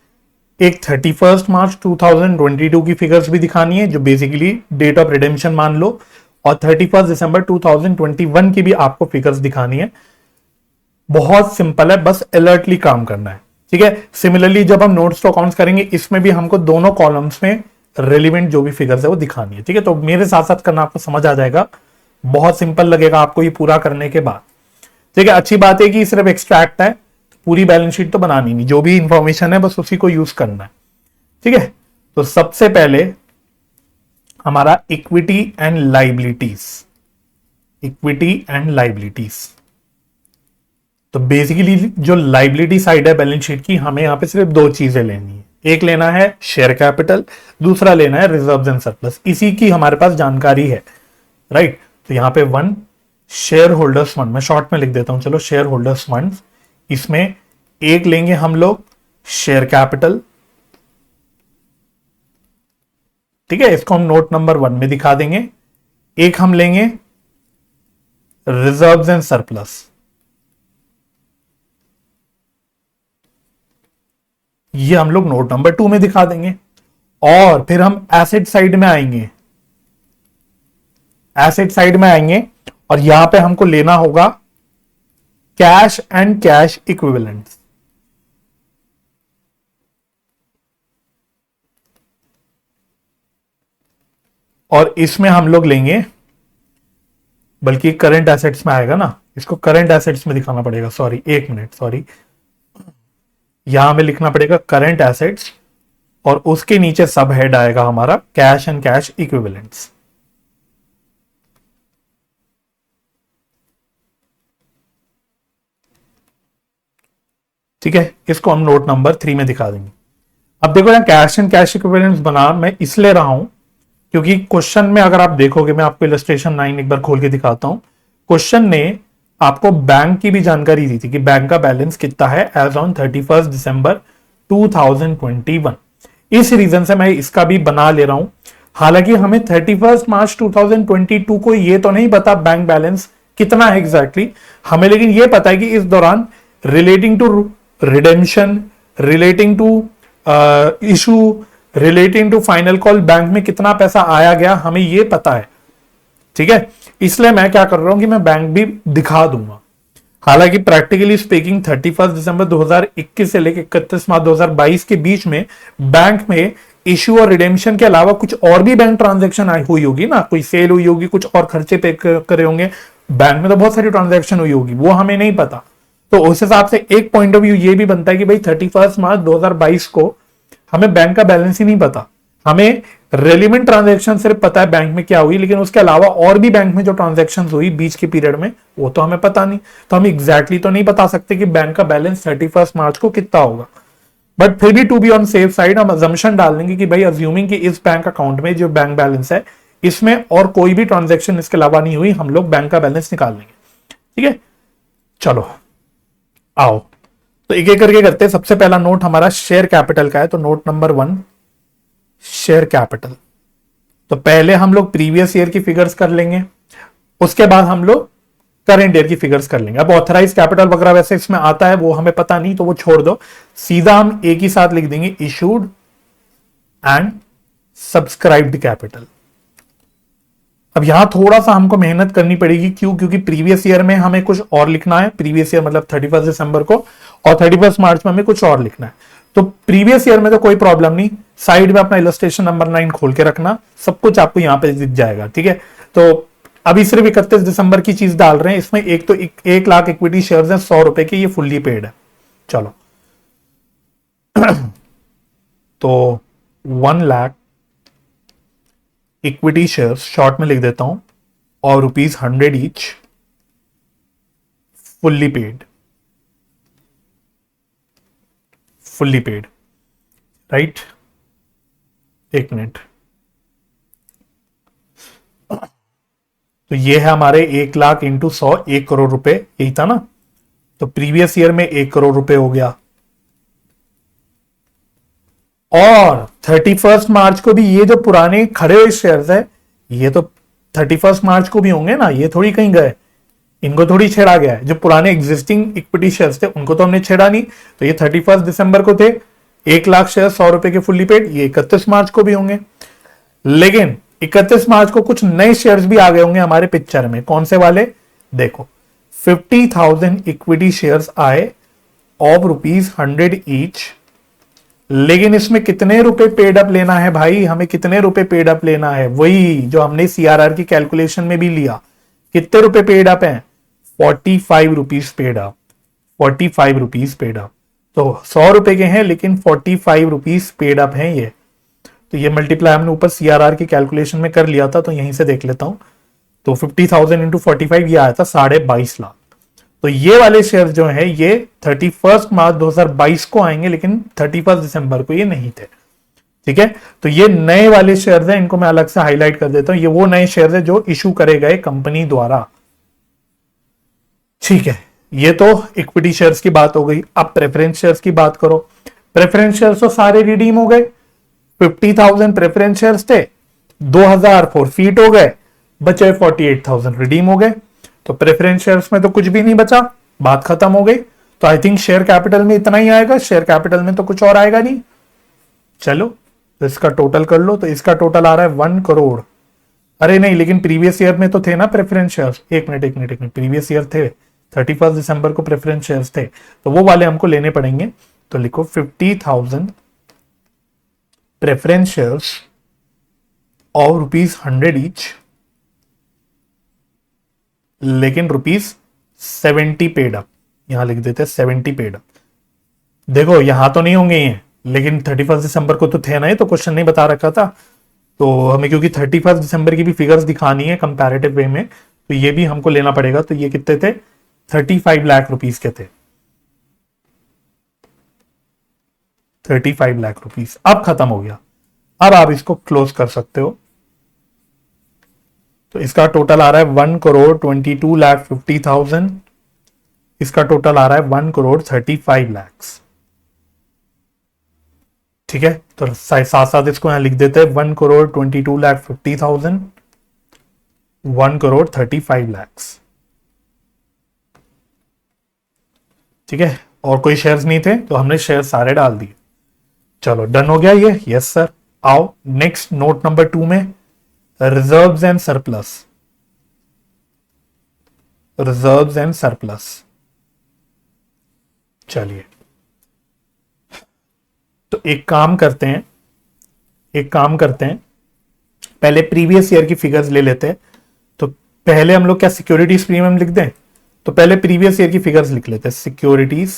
एक 31 मार्च 2022 की फिगर्स भी दिखानी है, जो बेसिकली डेट ऑफ रिडेम्पशन मान लो, और 31 दिसंबर 2021 की भी आपको फिगर्स दिखानी है। बहुत सिंपल है, बस अलर्टली काम करना है। ठीक है, सिमिलरली जब हम नोट्स टू अकाउंट्स करेंगे, इसमें भी हमको दोनों कॉलम्स में रेलिवेंट जो भी फिगर्स है वो दिखानी है। ठीक है, तो मेरे साथ साथ करना, आपको समझ आ जाएगा, बहुत सिंपल लगेगा आपको ये पूरा करने के बाद। ठीक है, अच्छी बात है कि सिर्फ एक्सट्रैक्ट है, तो पूरी बैलेंस शीट तो बनानी नहीं, जो भी इंफॉर्मेशन है बस उसी को यूज करना है। ठीक है, तो सबसे पहले हमारा equity and liabilities, equity and liabilities. तो बेसिकली जो लाइबिलिटी साइड है बैलेंस शीट की, हमें यहां पे सिर्फ 2 चीजें लेनी है। एक लेना है शेयर कैपिटल, दूसरा लेना है रिजर्व्स एंड सरप्लस। इसी की हमारे पास जानकारी है, राइट। तो यहां पे 1 शेयर होल्डर्स फंड, मैं शॉर्ट में लिख देता हूं, चलो शेयर होल्डर्स फंड, इसमें एक लेंगे हम लोग शेयर कैपिटल। ठीक है, इसको हम नोट नंबर 1 में दिखा देंगे। एक हम लेंगे रिजर्व्स एंड सरप्लस, ये हम लोग नोट नंबर 2 में दिखा देंगे। और फिर हम एसेट साइड में आएंगे, एसेट साइड में आएंगे और यहां पे हमको लेना होगा कैश एंड कैश इक्विवेलेंट्स। और इसमें हम लोग लेंगे, बल्कि करंट एसेट्स में आएगा ना, इसको करंट एसेट्स में दिखाना पड़ेगा, सॉरी एक मिनट, सॉरी, यहां हमें लिखना पड़ेगा करंट एसेट्स और उसके नीचे सब हेड आएगा हमारा कैश एंड कैश इक्विवेलेंट्स। ठीक है, इसको हम नोट नंबर 3 में दिखा देंगे। अब देखो यहाँ कैश एंड कैश इक्विवेलेंट्स बना मैं इसलिए रहा हूं क्योंकि क्वेश्चन में अगर आप देखोगे, मैं आपको इलस्ट्रेशन 9 एक बार खोल के दिखाता हूं, क्वेश्चन ने आपको बैंक की भी जानकारी दी थी कि बैंक का बैलेंस कितना है एज ऑन 31 दिसंबर 2021। इस रीजन से मैं इसका भी बना ले रहा हूं। हालांकि हमें 31 मार्च 2022 को ये तो नहीं पता बैंक बैलेंस कितना है एग्जैक्टली हमें, लेकिन ये पता है कि इस दौरान relating to redemption, relating to issue, relating to final call bank में कितना पैसा आया गया हमें ये पता है। ठीक है, इसलिए मैं क्या कर रहा हूं कि मैं बैंक भी दिखा दूंगा। हालांकि प्रैक्टिकली स्पीकिंग 31 दिसंबर 2021 से लेकर 31 मार्च 2022 के बीच में बैंक में इश्यू और रिडेम्पशन के अलावा कुछ और भी बैंक ट्रांजैक्शन हुई होगी ना, कोई सेल हुई होगी, कुछ और खर्चे पे करे होंगे, बैंक में तो बहुत सारी ट्रांजैक्शन हुई होगी, वो हमें नहीं पता। तो उस हिसाब से एक पॉइंट ऑफ व्यू ये भी बनता है कि भाई 31 मार्च 2022 को हमें बैंक का बैलेंस ही नहीं पता, हमें रेलिवेंट ट्रांजैक्शन सिर्फ पता है बैंक में क्या हुई, लेकिन उसके अलावा और भी बैंक में जो ट्रांजैक्शन हुई बीच के पीरियड में वो तो हमें पता नहीं। तो हम एग्जैक्टली तो नहीं बता सकते कि बैंक का बैलेंस 31 मार्च को कितना होगा, बट फिर भी to be on safe side हम अजम्पशन डाल देंगे कि भाई अज्यूमिंग कि इस बैंक अकाउंट में जो बैंक बैलेंस है इसमें और कोई भी ट्रांजेक्शन इसके अलावा नहीं हुई, हम लोग बैंक का बैलेंस निकाल लेंगे। ठीक है, चलो आओ तो एक एक करके करते हैं। सबसे पहला नोट हमारा शेयर कैपिटल का है, तो नोट नंबर 1 शेयर कैपिटल। तो पहले हम लोग प्रीवियस ईयर की फिगर्स कर लेंगे, उसके बाद हम लोग करंट ईयर की फिगर्स कर लेंगे। अब ऑथराइज कैपिटल वगैरह वैसे इसमें आता है, वो हमें पता नहीं, तो वो छोड़ दो, सीधा हम एक ही साथ लिख देंगे इशूड एंड सब्सक्राइब्ड कैपिटल। अब यहां थोड़ा सा हमको मेहनत करनी पड़ेगी, क्यों? क्योंकि प्रीवियस ईयर में हमें कुछ और लिखना है, प्रीवियस ईयर मतलब 31 दिसंबर को, और 31 मार्च में हमें कुछ और लिखना है। तो प्रीवियस ईयर में तो कोई प्रॉब्लम नहीं, साइड में अपना इलस्ट्रेशन नंबर 9 खोल के रखना, सब कुछ आपको यहां पे दिख जाएगा। ठीक है, तो अभी सिर्फ 31 दिसंबर की चीज डाल रहे हैं, इसमें एक तो 1 लाख इक्विटी शेयर्स हैं 100 रुपए के, ये फुल्ली पेड है। चलो तो 1 लाख इक्विटी शेयर्स शॉर्ट में लिख देता हूं और ₹100 each fully paid, fully paid, right? एक मिनट, तो ये है हमारे 1 लाख इंटू 100, 1 करोड़ रुपए, यही था ना? तो प्रीवियस ईयर में 1 करोड़ रुपए हो गया, और 31 मार्च को भी ये जो पुराने खड़े हुए शेयर्स है ये तो 31 मार्च को भी होंगे ना, ये थोड़ी कहीं गए, इनको थोड़ी छेड़ा गया है। जो पुराने एग्जिस्टिंग इक्विटी शेयर्स थे उनको तो हमने छेड़ा नहीं, तो ये 31 दिसंबर को थे 1 लाख शेयर 100 रुपए के फुल्ली पेड, ये 31 मार्च को भी होंगे। लेकिन 31 मार्च को कुछ नए शेयर्स भी आ गए होंगे हमारे पिक्चर में, कौन से वाले? देखो 50,000 इक्विटी शेयर्स आए ऑफ ₹100 ईच, लेकिन इसमें कितने रुपए पेड अप लेना है भाई? हमें कितने रुपए पेड अप लेना है? वही जो हमने सीआरआर की कैलकुलेशन में भी लिया, कितने रुपए पेड अप है? 45 rupees paid up, 45 rupees paid up. तो 100 रुपए के हैं लेकिन 45 रुपीज पेड अप हैं ये। तो ये मल्टीप्लाई हमने ऊपर सीआरआर की कैलकुलेशन में कर लिया था, तो यहीं से देख लेता हूं। तो 50,000 इंटू 45 ये आया था 22.5 लाख। तो ये वाले शेयर जो है ये 31 मार्च 2022 को आएंगे, लेकिन 31 दिसंबर को ये नहीं थे। ठीक है, तो ये नए वाले शेयर्स हैं, इनको मैं अलग से हाईलाइट कर देता हूं। ये वो नए शेयर्स हैं जो इशू करे गए कंपनी द्वारा। ठीक है, ये तो इक्विटी शेयर्स की बात हो गई। अब प्रेफरेंस शेयर्स की बात करो। प्रेफरेंस शेयर्स तो सारे रिडीम हो गए, 50,000 प्रेफरेंस शेयर्स थे, 2,000 फॉरफीट हो गए, बचे 48,000 रिडीम हो गए। तो प्रेफरेंस शेयर्स में तो कुछ भी नहीं बचा, बात खत्म हो गई। तो आई थिंक शेयर कैपिटल में इतना ही आएगा, शेयर कैपिटल में तो कुछ और आएगा नहीं। चलो तो इसका टोटल कर लो, तो इसका टोटल आ रहा है 1 करोड़। अरे नहीं, लेकिन प्रीवियस ईयर में तो थे ना प्रेफरेंस शेयर्स। एक मिनट, प्रीवियस ईयर थे, 31 दिसंबर को प्रेफरेंस शेयर्स थे, तो वो वाले हमको लेने पड़ेंगे। तो लिखो 50,000 प्रेफरेंस शेयर्स और ₹100 ईच, लेकिन ₹70 पेड अप। यहां लिख देते हैं 70 पेड अप। देखो यहां तो नहीं होंगे ये, लेकिन 31 दिसंबर को तो थे ना, ये तो क्वेश्चन नहीं बता रखा था। तो हमें क्योंकि 31 दिसंबर की भी फिगर्स दिखानी है कंपैरेटिव वे में, तो ये भी हमको लेना पड़ेगा। तो ये कितने थे? 35 लाख रुपीस के थे, 35 लाख रुपीस। अब खत्म हो गया, अब आप इसको क्लोज कर सकते हो। तो इसका टोटल आ रहा है 1,22,50,000। इसका टोटल आ रहा है 1,35 लाख। ठीक है, तो साथ साथ इसको यहां लिख देते हैं 1,22,50,000, 1,35 लाख। ठीक है, और कोई शेयर्स नहीं थे तो हमने शेयर सारे डाल दिए। चलो डन हो गया ये। Yes sir. आओ नेक्स्ट नोट नंबर 2 में reserves and surplus. Reserves and surplus. चलिए तो एक काम करते हैं, पहले प्रीवियस ईयर की फिगर्स ले लेते हैं। तो पहले हम लोग क्या सिक्योरिटीज प्रीमियम लिख दें? तो पहले प्रीवियस ईयर की फिगर्स लिख लेते हैं। सिक्योरिटीज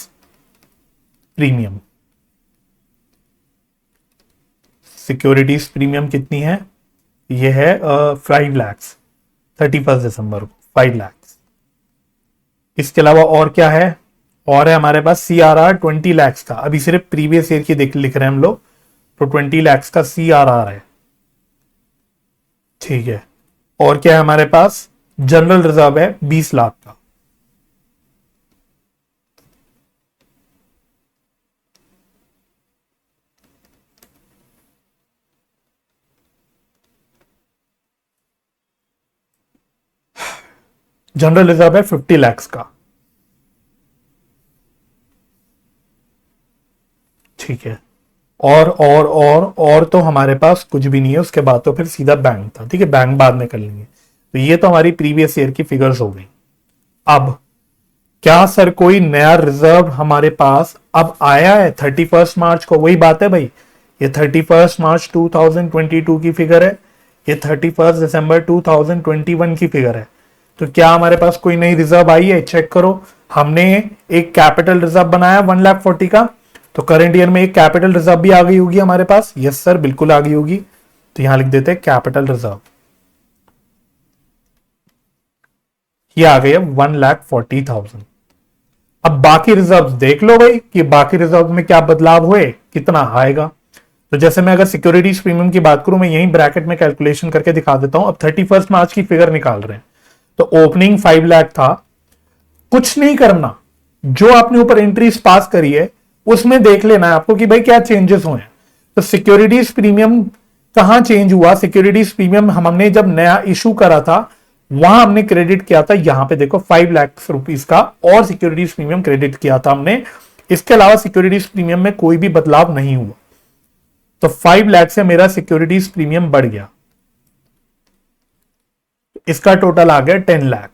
प्रीमियम, सिक्योरिटीज प्रीमियम कितनी है? ये है 5 लाख, 31 दिसंबर को 5 लाख। इसके अलावा और क्या है? और है हमारे पास CRR 20 लाख का। अभी सिर्फ प्रीवियस ईयर की लिख रहे हैं हम लोग, तो 20 लाख का CRR है। ठीक है, और क्या है हमारे पास? जनरल रिजर्व है 20 लाख का। जनरल रिजर्व है 50 लाख का। ठीक है, और तो हमारे पास कुछ भी नहीं है। उसके बाद तो फिर सीधा बैंक था। ठीक है, बैंक बाद में कर लेंगे। तो ये तो हमारी प्रीवियस ईयर की फिगर्स हो गई। अब क्या सर कोई नया रिजर्व हमारे पास अब आया है 31 मार्च को? वही बात है भाई, ये 31 मार्च 2022 की फिगर है, ये 31 दिसंबर 2021 की फिगर है। तो क्या हमारे पास कोई नई रिजर्व आई है? चेक करो। हमने एक कैपिटल रिजर्व बनाया 1,40,000 का, तो करंट ईयर में एक कैपिटल रिजर्व भी आ गई होगी हमारे पास। यस सर, बिल्कुल आ गई होगी। तो यहां लिख देते हैं कैपिटल रिजर्व, ये आ गई है 1,40,000। अब बाकी रिजर्व देख लो भाई कि बाकी रिजर्व में क्या बदलाव हुए, कितना आएगा। तो जैसे मैं अगर सिक्योरिटीज प्रीमियम की बात करूं, मैं यहीं ब्रैकेट में कैलकुलेशन करके दिखा देता हूं। अब 31 मार्च की फिगर निकाल रहे हैं, तो ओपनिंग 5 लाख था। कुछ नहीं करना, जो आपने ऊपर एंट्रीज पास करी है उसमें देख लेना है आपको कि भाई क्या चेंजेस हुए हैं। तो सिक्योरिटीज प्रीमियम कहां चेंज हुआ? सिक्योरिटीज प्रीमियम हमने जब नया इशू करा था वहां हमने क्रेडिट किया था। यहां पे देखो 5 लाख रुपीस का और सिक्योरिटीज प्रीमियम क्रेडिट किया था हमने। इसके अलावा सिक्योरिटीज प्रीमियम में कोई भी बदलाव नहीं हुआ। तो 5 लाख से मेरा सिक्योरिटीज प्रीमियम बढ़ गया, इसका टोटल आ गया 10 लाख।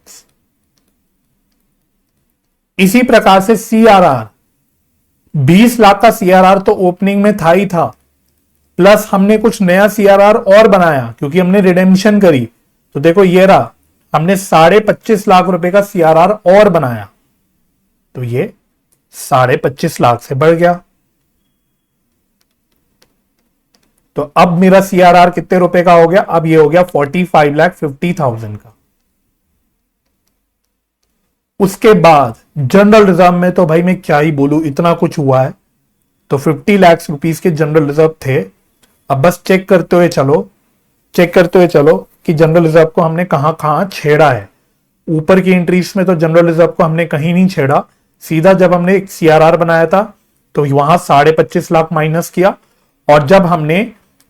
इसी प्रकार से CRR 20 लाख का CRR तो ओपनिंग में था ही था, प्लस हमने कुछ नया CRR और बनाया क्योंकि हमने रिडेम्पशन करी। तो देखो ये रहा, हमने 25.5 लाख रुपए का CRR और बनाया, तो ये 25.5 लाख से बढ़ गया। तो अब मेरा CRR कितने रुपए का हो गया? अब ये हो गया 45,50,000 का। उसके बाद जनरल रिजर्व में तो भाई मैं क्या ही बोलूं, इतना कुछ हुआ है। तो 50 लाख रुपीस के जनरल रिजर्व थे। अब बस चेक करते हुए चलो कि जनरल रिजर्व को हमने कहां कहां छेड़ा है। ऊपर की एंट्रीज में तो जनरल रिजर्व को हमने कहीं नहीं छेड़ा। सीधा जब हमने एक CRR बनाया था तो वहां 25.5 लाख माइनस किया, और जब हमने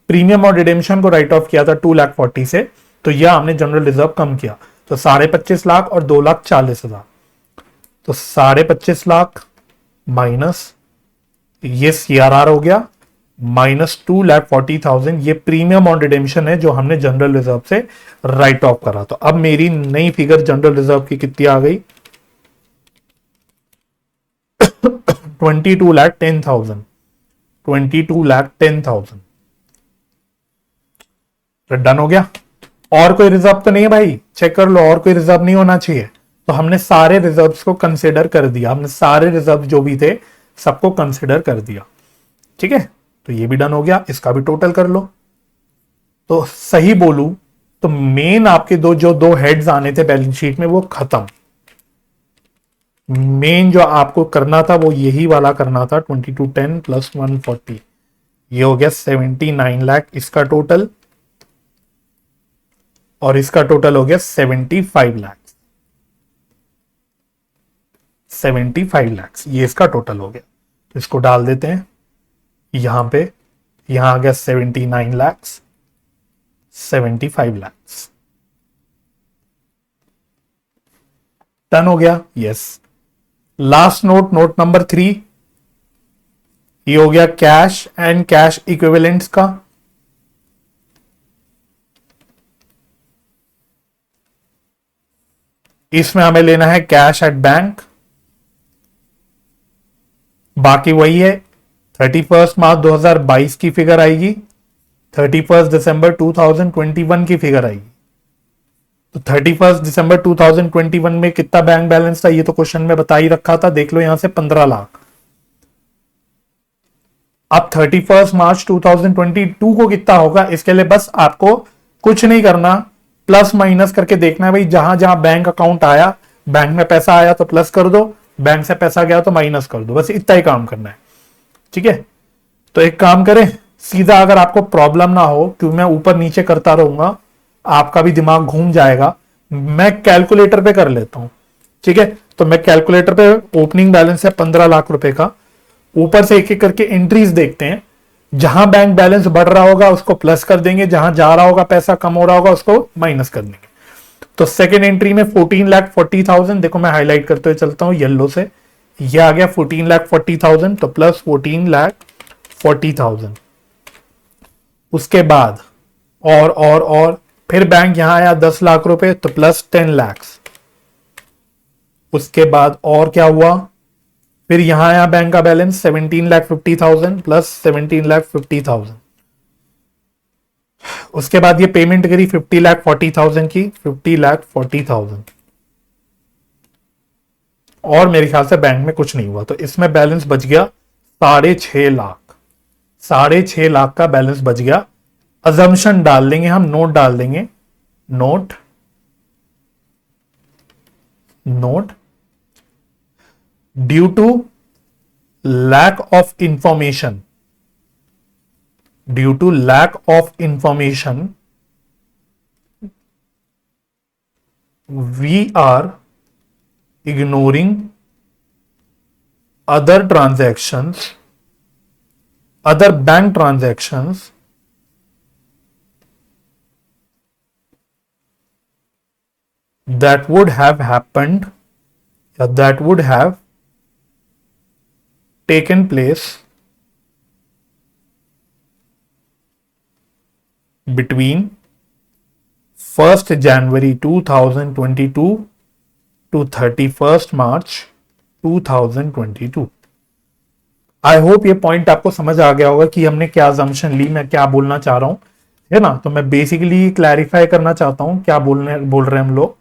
प्रीमियम और रिडेम्पशन को राइट ऑफ किया था 2,40,000 से, तो यह हमने जनरल रिजर्व कम किया। तो 25.5 लाख और 2,40,000, तो 25.5 लाख माइनस ये CRR हो गया माइनस 2,40,000, ये प्रीमियम ऑन रिडेम्पशन है जो हमने जनरल रिजर्व से राइट ऑफ करा। तो अब मेरी नई फिगर जनरल रिजर्व की कितनी आ गई? 22,10,000, 22,10,000। डन हो गया। और कोई रिजर्व तो नहीं है भाई, चेक कर लो, और कोई रिजर्व नहीं होना चाहिए। तो हमने सारे रिजर्व्स को कंसिडर कर दिया, हमने सारे रिजर्व जो भी थे सबको कंसिडर कर दिया। ठीक है, तो ये भी डन हो गया, इसका भी टोटल कर लो। तो सही बोलूं तो मेन आपके जो दो हेड्स आने थे बैलेंस शीट में वो खत्म। मेन जो आपको करना था वो यही वाला करना था, 2210 प्लस 140, ये हो गया 79 लाख इसका टोटल, और इसका टोटल हो गया 75 लाख, 75 लाख, ये इसका टोटल हो गया। तो इसको डाल देते हैं यहां पे, यहां आ गया 79 लाख, 75 लाख। डन हो गया, yes. Last note, note number 3, ये हो गया कैश एंड कैश इक्विवेलेंट्स का। इसमें हमें लेना है कैश एट बैंक, बाकी वही है। 31 मार्च 2022 की फिगर आएगी, 31 दिसंबर 2021 की फिगर आएगी। तो 31 दिसंबर 2021 में कितना बैंक बैलेंस था, ये तो क्वेश्चन में बता ही रखा था, देख लो यहां से 15 लाख। अब 31 मार्च 2022 को कितना होगा, इसके लिए बस आपको कुछ नहीं करना, प्लस माइनस करके देखना है भाई, जहां जहां बैंक अकाउंट आया, बैंक में पैसा आया तो प्लस कर दो, बैंक से पैसा गया तो माइनस कर दो, बस इतना ही काम करना है। ठीक है, तो एक काम करें सीधा, अगर आपको प्रॉब्लम ना हो, क्योंकि मैं ऊपर नीचे करता रहूंगा आपका भी दिमाग घूम जाएगा, मैं कैलकुलेटर पे कर लेता हूं। ठीक है, तो मैं कैलकुलेटर पे, ओपनिंग बैलेंस है 15 लाख रुपए का, ऊपर से एक एक करके एंट्रीज देखते हैं, जहां बैंक बैलेंस बढ़ रहा होगा उसको प्लस कर देंगे, जहां जा रहा होगा पैसा कम हो रहा होगा उसको माइनस कर देंगे। तो सेकेंड एंट्री में 14,40,000, देखो मैं हाईलाइट करते हुए चलता हूं येलो से, ये आ गया 14,40,000, तो प्लस 14,40,000। उसके बाद और फिर बैंक यहां आया 10 लाख रुपए, तो प्लस 10 लाख। उसके बाद और क्या हुआ, फिर यहां आया बैंक का बैलेंस 17,50,000 प्लस 17,50,000। उसके बाद ये पेमेंट करी 50,40,000 की, 50,40,000, और मेरे ख्याल से बैंक में कुछ नहीं हुआ, तो इसमें बैलेंस बच गया 6.5 लाख, 6.5 लाख का बैलेंस बच गया। अजम्पशन डाल देंगे हम, नोट डाल देंगे, note due to lack of information, due to lack of information we are ignoring other transactions, other bank transactions that would have happened, that would have taken place between 1st January 2022 to 31st March 2022। I hope ये point आपको समझ आ गया होगा कि हमने क्या assumption ली, मैं क्या बोलना चाह रहा हूं, है ना। तो मैं बेसिकली क्लैरिफाई करना चाहता हूं क्या बोल रहे हैं हम लोग।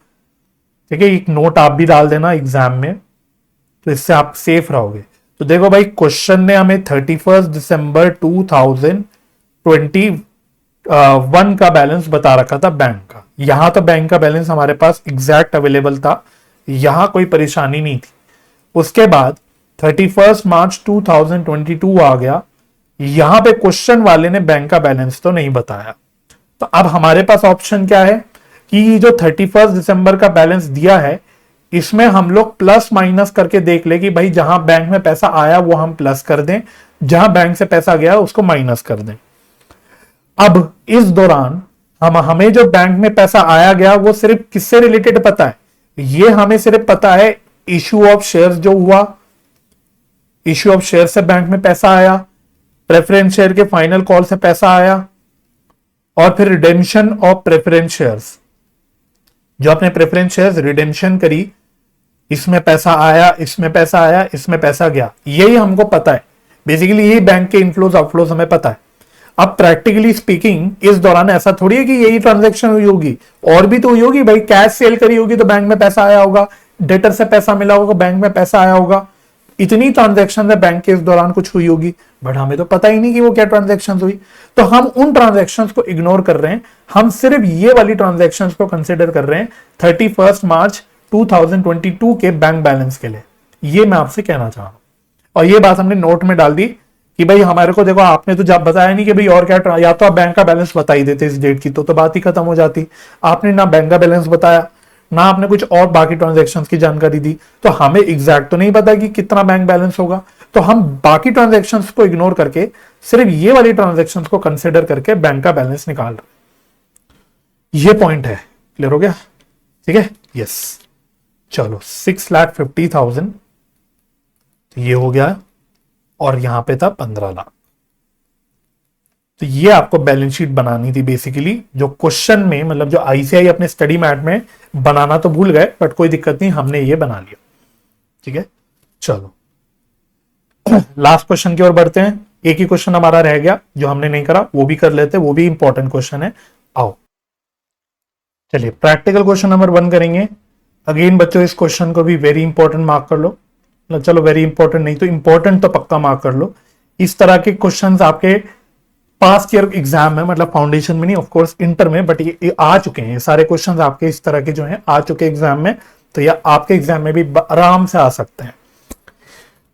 ठीक है, एक नोट आप भी डाल देना एग्जाम में, तो इससे आप सेफ रहोगे। तो देखो भाई, क्वेश्चन ने हमें 31 दिसंबर 2021 का बैलेंस बता रखा था बैंक का। यहां तो बैंक का बैलेंस हमारे पास एग्जैक्ट अवेलेबल था, यहां कोई परेशानी नहीं थी। उसके बाद 31 मार्च 2022 आ गया, यहां पे क्वेश्चन वाले ने बैंक का बैलेंस तो नहीं बताया। तो अब हमारे पास ऑप्शन क्या है कि जो 31 दिसंबर का बैलेंस दिया है, इसमें हम लोग प्लस माइनस करके देख ले कि भाई जहां बैंक में पैसा आया वो हम प्लस कर दें, जहां बैंक से पैसा गया उसको माइनस कर दें। अब इस दौरान हमें जो बैंक में पैसा आया गया वो सिर्फ किससे रिलेटेड पता है, ये हमें सिर्फ पता है इशू ऑफ शेयर्स जो हुआ, इशू ऑफ शेयर से बैंक में पैसा आया, प्रेफरेंस शेयर के फाइनल कॉल से पैसा आया, और फिर रिडेम्पशन ऑफ प्रेफरेंस शेयर्स, जो आपने प्रेफरेंस शेयर्स रिडेम्पशन करी, इसमें पैसा आया, इसमें पैसा आया, इसमें पैसा गया, यही हमको पता है। बेसिकली यही बैंक के इनफ्लोज आउटफ्लोज हमें पता है। अब प्रैक्टिकली स्पीकिंग इस दौरान ऐसा थोड़ी है कि यही ट्रांजैक्शन हुई होगी, और भी तो हुई होगी भाई। कैश सेल करी होगी तो बैंक में पैसा आया होगा, डेटर से पैसा मिला होगा, बैंक में पैसा आया होगा। इतनी ट्रांजैक्शन है बैंक के इस दौरान कुछ हुई होगी, बट हमें तो पता ही नहीं कि वो क्या ट्रांजैक्शन हुई। तो हम उन ट्रांजैक्शंस को इग्नोर कर रहे हैं, हम सिर्फ ये वाली ट्रांजैक्शंस को कंसिडर कर रहे हैं 31 मार्च 2022 के बैंक बैलेंस के लिए। ये मैं आपसे कहना चाह रहा हूं, और ये बात हमने नोट में डाल दी कि भाई हमारे को देखो, आपने तो जब बताया नहीं कि भाई और क्या, या तो आप बैंक का बैलेंस बता ही देते इस डेट की, तो बात ही खत्म हो जाती। आपने ना बैंक का बैलेंस बताया, ना आपने कुछ और बाकी ट्रांजैक्शंस की जानकारी दी, तो हमें एग्जैक्ट तो नहीं पता कि कितना बैंक बैलेंस होगा। तो हम बाकी ट्रांजैक्शंस को इग्नोर करके सिर्फ ये वाली ट्रांजैक्शंस को कंसिडर करके बैंक का बैलेंस निकाल रहे। ये पॉइंट है, क्लियर हो गया? ठीक है, यस। चलो 6,50,000 ये हो गया, और यहां पे था 15 लाख। तो ये आपको बैलेंस शीट बनानी थी बेसिकली, जो क्वेश्चन में, मतलब जो आईसीआई अपने स्टडी मैट में बनाना तो भूल गए, बट कोई दिक्कत नहीं, हमने ये बना लिया। ठीक है, चलो लास्ट क्वेश्चन की ओर बढ़ते हैं। एक ही क्वेश्चन हमारा रह गया जो हमने नहीं करा, वो भी कर लेते, वो भी इंपॉर्टेंट क्वेश्चन है। आओ चलिए प्रैक्टिकल क्वेश्चन नंबर 1 करेंगे। अगेन बच्चों इस क्वेश्चन को भी वेरी इंपॉर्टेंट मार्क कर लो, मतलब चलो वेरी इंपॉर्टेंट नहीं तो इंपॉर्टेंट तो पक्का मार्क कर लो। इस तरह के क्वेश्चंस आपके पास्ट ईयर एग्जाम में, मतलब फाउंडेशन में नहीं, ऑफ कोर्स इंटर में, बट ये आ चुके हैं, ये सारे क्वेश्चंस आपके इस तरह के जो हैं आ चुके एग्जाम में, तो ये आपके एग्जाम में भी आराम से आ सकते हैं।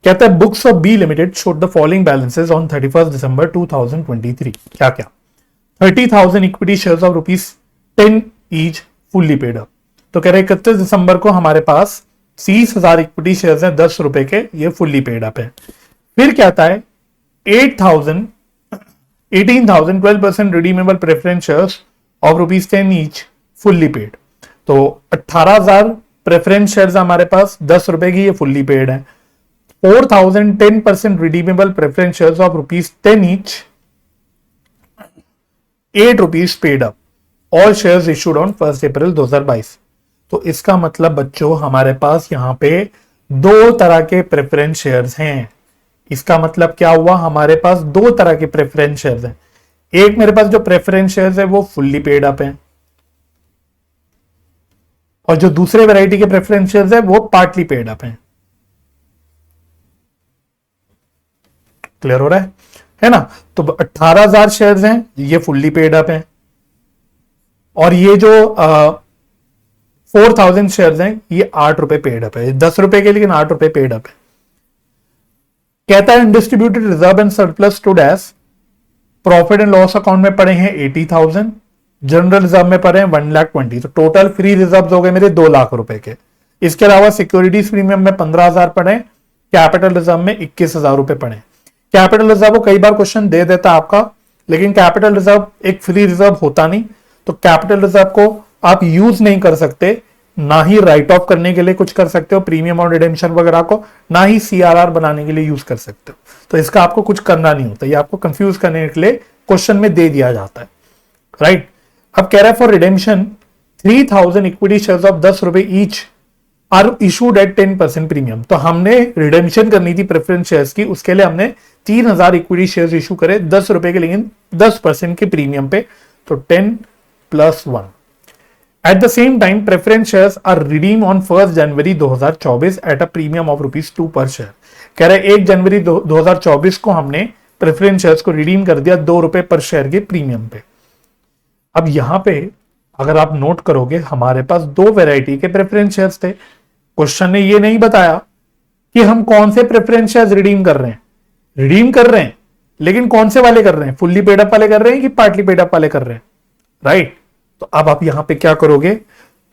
कहता है books of B limited showed the following balances on 31 December 2023। क्या क्या? 30,000 equity shares of ₹10 each fully paid up. तो कह रहे 31 दिसंबर को हमारे पास 30,000 इक्विटी शेयर्स हैं ₹10 के, ये फुल्ली पेड अप है। फिर कहता है 18,000 12% redeemable preference shares of ₹10 each fully paid. तो 18,000 प्रेफरेंस शेयर्स हमारे पास ₹10 की, ये फुल्ली पेड है। 4,000 10% redeemable preference shares of ₹10 each, ₹8 paid up, all shares issued on 1 अप्रैल 2022। तो इसका मतलब बच्चों हमारे पास यहां पे दो तरह के प्रेफरेंस शेयर्स हैं। इसका मतलब क्या हुआ, हमारे पास दो तरह के प्रेफरेंस शेयर्स हैं। एक मेरे पास जो प्रेफरेंस शेयर्स है वो फुल्ली पेड अप है, और जो दूसरे वैरायटी के प्रेफरेंस शेयर्स है वो पार्टली पेड अप है। क्लियर हो रहा है ना? तो 18,000 शेयर्स हैं, ये फुल्ली पेड अप है, और ये जो 4,000 शेयर्स हैं ये ₹8 पेड अप है। ₹10 के, लेकिन ₹8 पेड अप है। कहता है undistributed reserve and surplus stood as, profit and loss account में पड़े हैं 80,000, जनरल रिजर्व में पड़े हैं 1,20,000। तो टोटल फ्री रिजर्व हो गए मेरे ₹2,00,000 के। इसके अलावा सिक्योरिटीज प्रीमियम में 15,000 पड़े, कैपिटल रिजर्व में ₹21,000 पड़े। कैपिटल रिजर्व को कई बार क्वेश्चन दे देता आपका, लेकिन कैपिटल रिजर्व एक फ्री रिजर्व होता नहीं, तो कैपिटल रिजर्व को आप यूज नहीं कर सकते, ना ही राइट ऑफ करने के लिए कुछ कर सकते हो, प्रीमियम और रिडेम्पशन वगैरह को, ना ही सीआरआर बनाने के लिए यूज कर सकते हो। तो इसका आपको कुछ करना नहीं होता, ये आपको कंफ्यूज करने के लिए क्वेश्चन में दे दिया जाता है, राइट? अब कह रहा है for redemption 3,000 equity shares of ₹10 each are issued at 10% premium. तो हमने रिडेम्पशन करनी थी प्रेफरेंस शेयर्स की, उसके लिए हमने 3,000 इक्विटी शेयर्स इशू करे ₹10 के, लेकिन 10% के प्रीमियम पे, तो 10 + 1। At the same time, preference shares are redeemed on 1 January 2024 at a premium of ₹2 per share। कह रहे 1 जनवरी 2024 को हमने प्रेफरेंस शेयर्स को रिडीम कर दिया ₹2 पर शेयर के प्रीमियम पे। अब यहां पे अगर आप नोट करोगे, हमारे पास दो वैरायटी के प्रेफरेंस शेयर्स थे। क्वेश्चन ने ये नहीं बताया कि हम कौन से प्रेफरेंस शेयर्स रिडीम कर रहे हैं। रिडीम कर रहे हैं, लेकिन कौन से वाले कर रहे हैं? फुल्ली पेड अप वाले कर रहे हैं कि पार्टली पेड अप वाले कर रहे हैं, राइट? तो अब आप यहां पे क्या करोगे,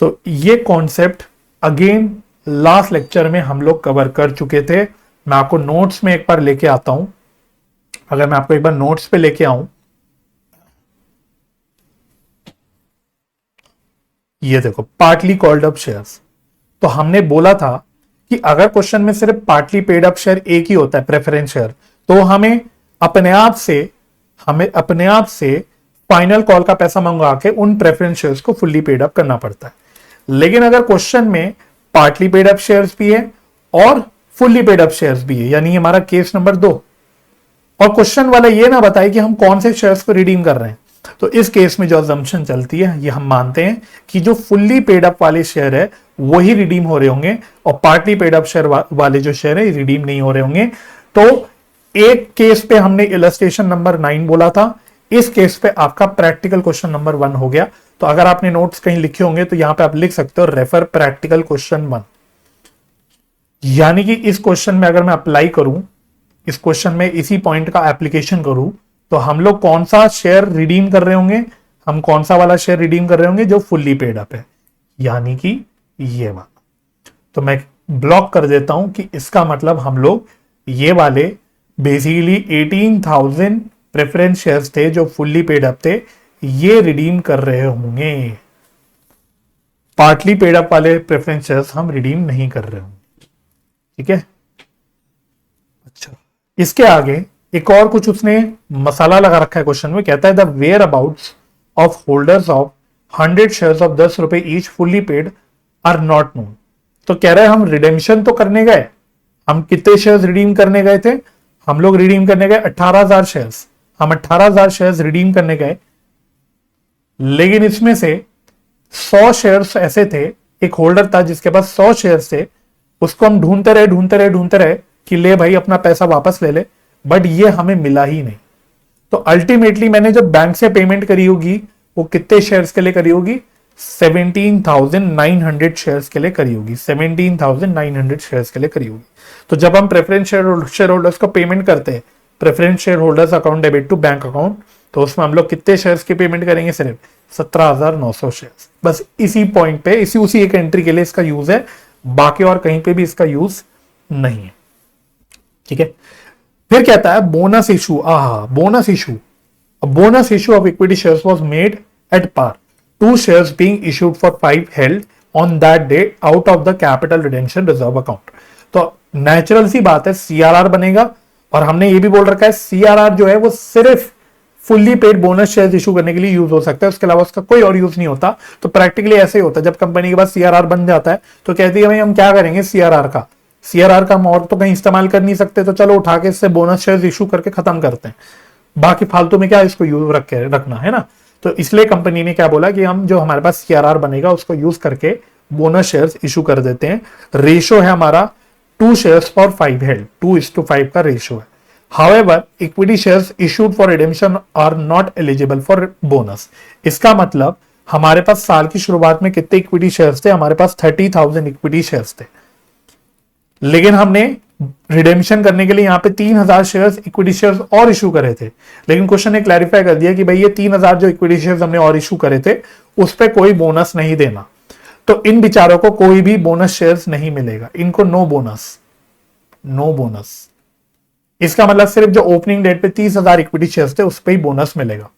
तो ये कॉन्सेप्ट अगेन लास्ट लेक्चर में हम लोग कवर कर चुके थे। मैं आपको नोट्स में एक बार लेके आता हूं। अगर मैं आपको एक बार नोट्स पे लेके आऊं, ये देखो पार्टली कॉल्ड अप शेयर्स। तो हमने बोला था कि अगर क्वेश्चन में सिर्फ पार्टली पेड अप शेयर एक ही होता है प्रेफरेंस शेयर, तो हमें अपने आप से फाइनल कॉल का पैसा मंगा के उन प्रेफरेंस शेयर्स को फुल्ली पेड अप करना पड़ता है। लेकिन अगर क्वेश्चन में पार्टली पेड अप शेयर्स भी है और फुल्ली पेड अप शेयर्स भी है, यानी हमारा केस नंबर 2, और क्वेश्चन वाला ये ना बताए कि हम कौन से शेयर्स को रिडीम कर रहे हैं, तो इस केस में जो अजम्पशन चलती है ये हम मानते हैं कि जो फुल्ली पेड अप वाले शेयर है वही रिडीम हो रहे होंगे और पार्टली पेड अप शेयर वाले जो शेयर है रिडीम नहीं हो रहे होंगे। तो एक केस पे हमने इलस्ट्रेशन नंबर 9 बोला था, इस केस पे आपका प्रैक्टिकल क्वेश्चन नंबर 1 हो गया। तो अगर आपने नोट्स कहीं लिखे होंगे तो यहां पे आप लिख सकते हो रेफर प्रैक्टिकल क्वेश्चन 1। यानी कि इस क्वेश्चन में अगर मैं अप्लाई करूं, इस क्वेश्चन में इसी पॉइंट का एप्लीकेशन करूं, तो हम लोग कौन सा शेयर रिडीम कर रहे होंगे, हम कौन सा वाला शेयर रिडीम कर रहे होंगे जो फुल्ली पेड अप है, यानी कि ये वाला। तो मैं ब्लॉक कर देता हूं कि इसका मतलब हम लोग ये वाले बेसिकली 18,000 प्रेफरेंस शेयर्स थे जो फुल्ली पेड अप थे, ये रिडीम कर रहे होंगे। पार्टली पेड अप वाले प्रेफरेंस शेयर्स हम रिडीम नहीं कर रहे होंगे। ठीक है, अच्छा इसके आगे एक और कुछ उसने मसाला लगा रखा है क्वेश्चन में। कहता है the where abouts of holders of 100 shares of 10 रुपए each fully paid are not known. तो कह रहे हैं हम रिडेम्पशन तो करने गए, हम कितने शेयर्स रिडीम करने गए थे, हम लोग रिडीम करने गए 18,000 शेयर्स, हम 18,000 शेयर्स रिडीम करने गए, लेकिन इसमें से 100 शेयर्स ऐसे थे, एक होल्डर था जिसके पास 100 शेयर्स थे, उसको हम ढूंढते रहे कि ले भाई अपना पैसा वापस ले ले, बट ये हमें मिला ही नहीं। तो अल्टीमेटली मैंने जब बैंक से पेमेंट करी होगी वो कितने शेयर्स के लिए करी होगी, 17,900 शेयर्स के लिए करी होगी, 17,900 शेयर्स के लिए करी होगी। तो जब हम प्रेफरेंस शेयर होल्डर्स को पेमेंट करते हैं, preference share holders account debit to bank account, तो उसमें हम लोग कितने शेयर्स की पेमेंट करेंगे, सिर्फ 17,900 शेयर्स। बस इसी पॉइंट पे उसी एक एंट्री के लिए इसका यूज है, बाकी और कहीं पे भी इसका यूज नहीं है। ठीक है, फिर कहता है bonus issue, bonus issue of equity shares was made at par, 2 shares being issued for 5 held on that day out of the capital redemption reserve account। तो नेचुरल सी बात है सीआरआर बनेगा, और हमने ये भी बोल रखा है सीआरआर जो है वो सिर्फ fully paid bonus shares issue करने के लिए यूज हो सकता है, उसके अलावा उसका कोई और यूज नहीं होता। तो प्रैक्टिकली ऐसे ही होता है, जब कंपनी के पास सीआरआर बन जाता है तो कहती है भाई हम क्या करेंगे सीआरआर का हम और तो कहीं इस्तेमाल कर नहीं सकते, तो चलो उठा के इससे बोनस शेयर्स इशू करके खत्म करते हैं, बाकी फालतू में क्या इसको यूज रखना है ना। तो इसलिए कंपनी ने क्या बोला कि हम जो हमारे पास सीआरआर बनेगा उसको यूज करके बोनस शेयर्स इशू कर देते हैं। रेशो है हमारा 2 shares for 5 held, 2:5 का रेशो है। However, equity shares issued for redemption are not eligible for bonus। इसका मतलब हमारे पास साल की शुरुआत में कितने इक्विटी शेयर्स थे, हमारे पास 30,000 इक्विटी शेयर्स थे, लेकिन हमने रिडेम्पशन करने के लिए यहां पे 3,000 शेयर्स इक्विटी शेयर्स और इशू करे थे। लेकिन क्वेश्चन ने क्लैरिफाई कर दिया कि भाई ये 3,000 जो इक्विटी शेयर्स हमने और इशू करे थे उस पर कोई बोनस नहीं देना, तो इन बिचारों को कोई भी बोनस शेयर्स नहीं मिलेगा, इनको नो बोनस। इसका मतलब सिर्फ जो ओपनिंग डेट पे 30,000 इक्विटी शेयर्स थे उस पर ही बोनस मिलेगा।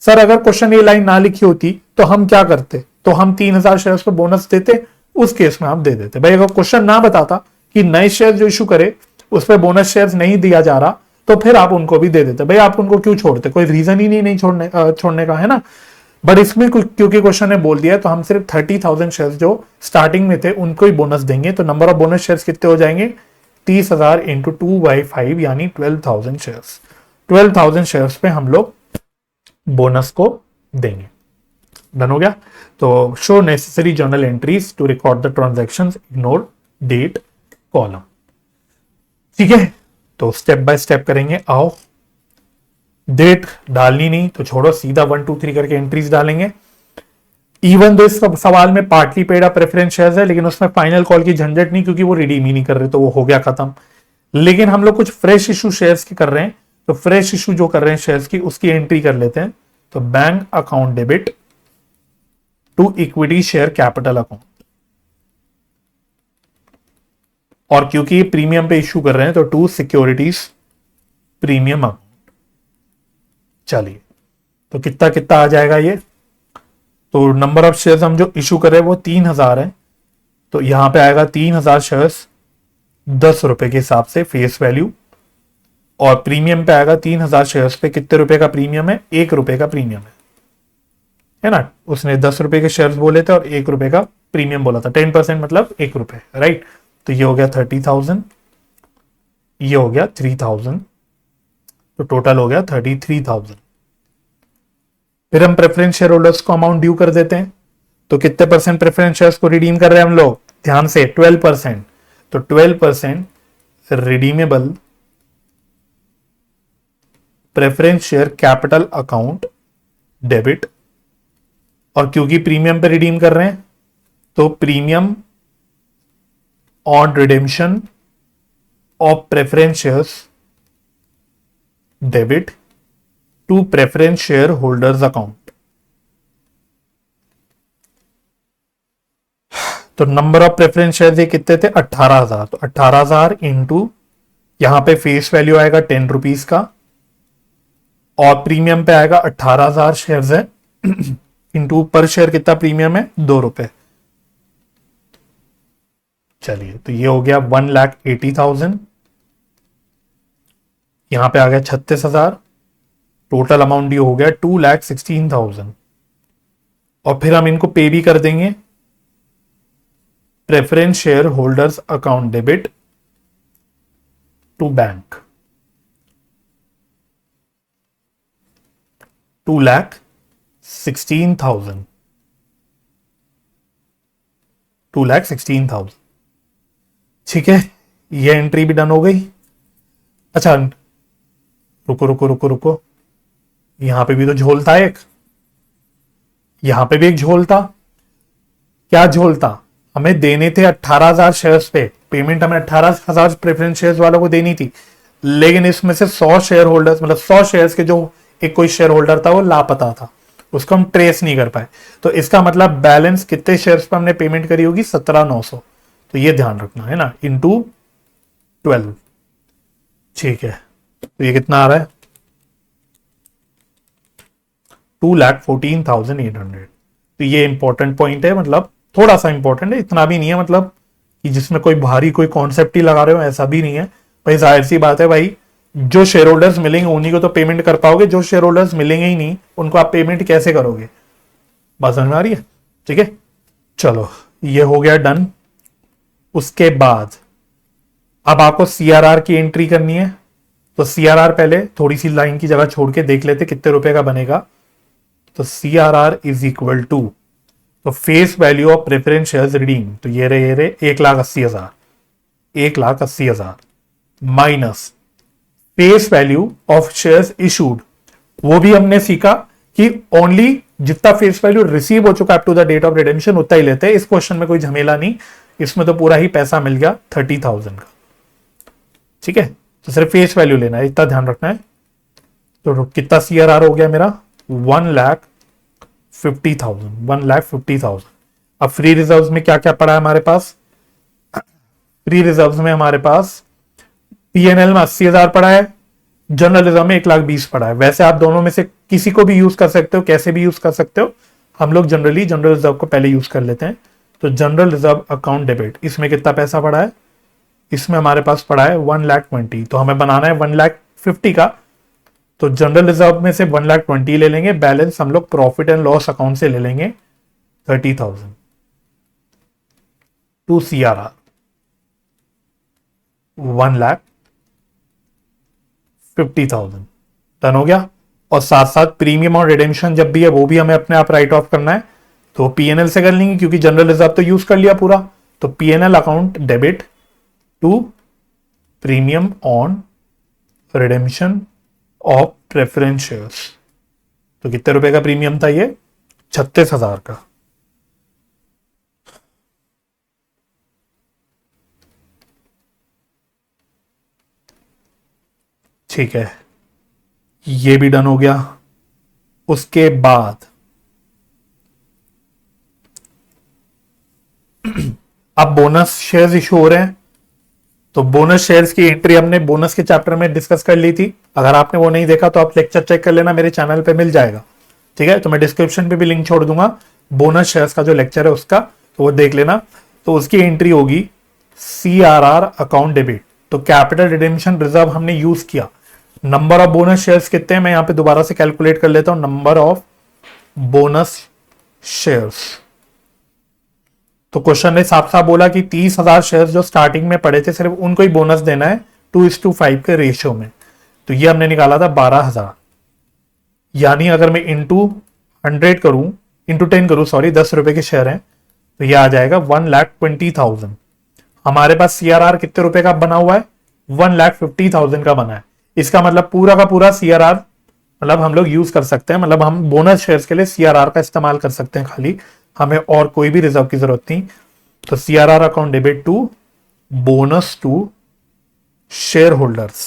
सर अगर क्वेश्चन ये लाइन ना लिखी होती तो हम क्या करते, तो हम 3,000 शेयर्स पे बोनस देते, उस केस में आप दे देते। भाई अगर क्वेश्चन ना बताता कि नए शेयर जो इशू करे उस पर बोनस शेयर्स नहीं दिया जा रहा, तो फिर आप उनको भी दे देते। भाई आप उनको क्यों छोड़ते, कोई रीजन ही नहीं छोड़ने का, है ना। बट इसमें क्योंकि क्वेश्चन ने बोल दिया तो हम सिर्फ 30,000 शेयर्स जो स्टार्टिंग में थे उनको ही बोनस देंगे। तो नंबर ऑफ बोनस शेयर्स कितने हो जाएंगे, 30,000 इंटू 2/5 यानी 12,000 शेयर्स। 12,000 शेयर्स पे हम लोग बोनस को देंगे। डन हो गया। तो show necessary journal entries to record the transactions, ignore date column. ठीक है, तो स्टेप बाय स्टेप करेंगे। आओ, डेट डालनी नहीं तो छोड़ो, सीधा 1 2 3 करके एंट्रीज डालेंगे। इवन दो इस सवाल में partly paid up preference shares है, लेकिन उसमें फाइनल कॉल की झंझट नहीं, क्योंकि वो रिडीम ही नहीं कर रहे, तो वो हो गया खत्म। लेकिन हम लोग कुछ फ्रेश इशू शेयर्स की कर रहे हैं, तो फ्रेश इशू जो कर रहे हैं शेयर्स की उसकी एंट्री कर लेते हैं। तो bank account debit to equity share capital account, और क्योंकि प्रीमियम पे इशू कर रहे हैं तो टू सिक्योरिटीज प्रीमियम अकाउंट। चलिए, तो कितना कितना आ जाएगा ये, तो नंबर ऑफ शेयर्स हम जो इशू कर रहे हैं वो 3000 है, तो यहां पे आएगा 3000 शेयर्स 10 रुपए के हिसाब से फेस वैल्यू, और प्रीमियम पे आएगा 3000 शेयर्स पे कितने रुपए का प्रीमियम है, 1 रुपए का प्रीमियम है ना। उसने 10 रुपए के शेयर्स बोले थे और 1 रुपए का प्रीमियम बोला था, 10% मतलब 1 रुपए, राइट। तो ये हो गया 30,000, ये हो गया 3000, तो टोटल हो गया 33,000। फिर हम प्रेफरेंस शेयर होल्डर्स को अमाउंट ड्यू कर देते हैं, तो कितने परसेंट प्रेफरेंस शेयर्स को रिडीम कर रहे हैं हम लोग, ध्यान से 12%, तो 12% redeemable preference share capital account debit, और क्योंकि प्रीमियम पे रिडीम कर रहे हैं तो premium on redemption of preference shares debit to preference share holders account. तो नंबर ऑफ प्रेफरेंस शेयर कितने थे, 18,000, तो 18,000 इंटू यहां पे फेस वैल्यू आएगा 10 रुपीज का, और प्रीमियम पे आएगा 18,000 शेयर्स है इंटू पर शेयर कितना प्रीमियम है, 2 रुपए। चलिए, तो ये हो गया 1,80,000, यहां पे आ गया 36,000, टोटल अमाउंट ये हो गया 2,16,000। और फिर हम इनको पे भी कर देंगे, preference share holders account debit to bank 2,16,000, 2,16,000। ठीक है, ये एंट्री भी डन हो गई। अच्छा, रुको रुको रुको रुको, यहां पे भी तो झोल था एक, यहां पे भी एक झोल था। क्या झोल था, हमें देने थे 18,000 शेयर्स पे, पेमेंट हमें 18,000 प्रेफरेंस शेयर्स वालों को देनी थी, लेकिन इसमें से 100 शेयर होल्डर्स, मतलब 100 शेयर्स के जो एक कोई शेयर होल्डर था वो लापता था, उसको हम ट्रेस नहीं कर पाए। तो इसका मतलब बैलेंस कितने शेयर्स पे हमने पेमेंट करी होगी, 17,900। तो ये ध्यान रखना है ना, इंटू 12। ठीक है, तो ये कितना आ रहा है, 2,14,800। तो ये इंपॉर्टेंट पॉइंट है, मतलब थोड़ा सा इंपॉर्टेंट है, इतना भी नहीं है मतलब कि जिसमें कोई भारी कोई कॉन्सेप्ट ही लगा रहे हो, ऐसा भी नहीं है भाई। जाहिर सी बात है भाई, जो शेयर होल्डर्स मिलेंगे उन्हीं को तो पेमेंट कर पाओगे, जो शेयर होल्डर्स मिलेंगे ही नहीं उनको आप पेमेंट कैसे करोगे, बात समझ में आ रही है। ठीक है, चलो ये हो गया डन। उसके बाद अब आपको सीआरआर की एंट्री करनी है, तो सीआरआर पहले थोड़ी सी लाइन की जगह छोड़ के देख लेते कितने रुपए का बनेगा। तो सीआरआर इज इक्वल टू, तो face value of preference shares redeem, तो ये रहे 1,80,000, 1,80,000 minus face value of shares issued, वो भी हमने सीखा कि ओनली जितना फेस वैल्यू रिसीव हो चुका up to the date of redemption उतना ही लेते हैं। इस क्वेश्चन में कोई झमेला नहीं, इसमें तो पूरा ही पैसा मिल गया 30,000 का। ठीक है, तो सिर्फ फेस वैल्यू लेना है, इतना ध्यान रखना है। तो कितना सीआरआर हो गया मेरा, 1,50,000, 1,50,000। अब फ्री रिजर्व्स में क्या क्या पड़ा है हमारे पास, फ्री रिजर्व्स में हमारे पास पीएनएल में 80,000 पड़ा है, जनरल रिजर्व में 1,20,000 पड़ा है। वैसे आप दोनों में से किसी को भी यूज कर सकते हो, कैसे भी यूज कर सकते हो, हम लोग जनरली जनरल रिजर्व को पहले यूज कर लेते हैं। तो जनरल रिजर्व अकाउंट डेबिट, इसमें कितना पैसा पड़ा है, इसमें हमारे पास पड़ा है 1,20,000, तो हमें बनाना है 1,50,000 का। तो जनरल रिजर्व में से 1,20,000 ले लेंगे, बैलेंस हम लोग प्रॉफिट एंड लॉस अकाउंट से ले लेंगे 30,000 टू सीआरआर 1,50,000। डन हो गया। और साथ साथ प्रीमियम और रिडेम्पशन जब भी है वो भी हमें अपने आप राइट ऑफ करना है, तो पीएनएल से कर लेंगे क्योंकि जनरल रिजर्व तो यूज कर लिया पूरा। तो PNL account debit to premium on redemption of preference shares. तो कितने रुपए का प्रीमियम था ये, 36,000 का। ठीक है, ये भी डन हो गया। उसके बाद अब बोनस शेयर्स इशू हो रहे हैं, तो बोनस शेयर्स की एंट्री हमने बोनस के चैप्टर में डिस्कस कर ली थी। अगर आपने वो नहीं देखा तो आप लेक्चर चेक कर लेना, मेरे चैनल पे मिल जाएगा। ठीक है, तो मैं डिस्क्रिप्शन पे भी लिंक छोड़ दूंगा, बोनस शेयर्स का जो लेक्चर है उसका, तो वो देख लेना। तो उसकी एंट्री होगी CRR अकाउंट डेबिट। तो कैपिटल रिडेम्पशन रिजर्व हमने यूज किया। नंबर ऑफ बोनस शेयर्स कितने हैं मैं यहां पे दोबारा से कैलकुलेट कर लेता हूं। नंबर ऑफ बोनस शेयर्स, तो क्वेश्चन ने साफ साफ बोला कि 30,000 शेयर्स जो स्टार्टिंग में पड़े थे सिर्फ उनको ही बोनस देना है 2:5 के रेशियो में। तो ये हमने निकाला था 12,000, यानी अगर मैं इंटू 100 करूं, इंटू 10 करूं, सॉरी 10 रुपए के शेयर हैं, तो ये आ जाएगा 1,20,000। हमारे पास CRR कितने रुपए का बना हुआ है? 1,50,000 का बना है। इसका मतलब पूरा का पूरा CRR मतलब हम लोग यूज कर सकते हैं, मतलब हम बोनस शेयर्स के लिए CRR का इस्तेमाल कर सकते हैं खाली, हमें और कोई भी रिजर्व की जरूरत नहीं। तो CRR account debit to bonus to share holders.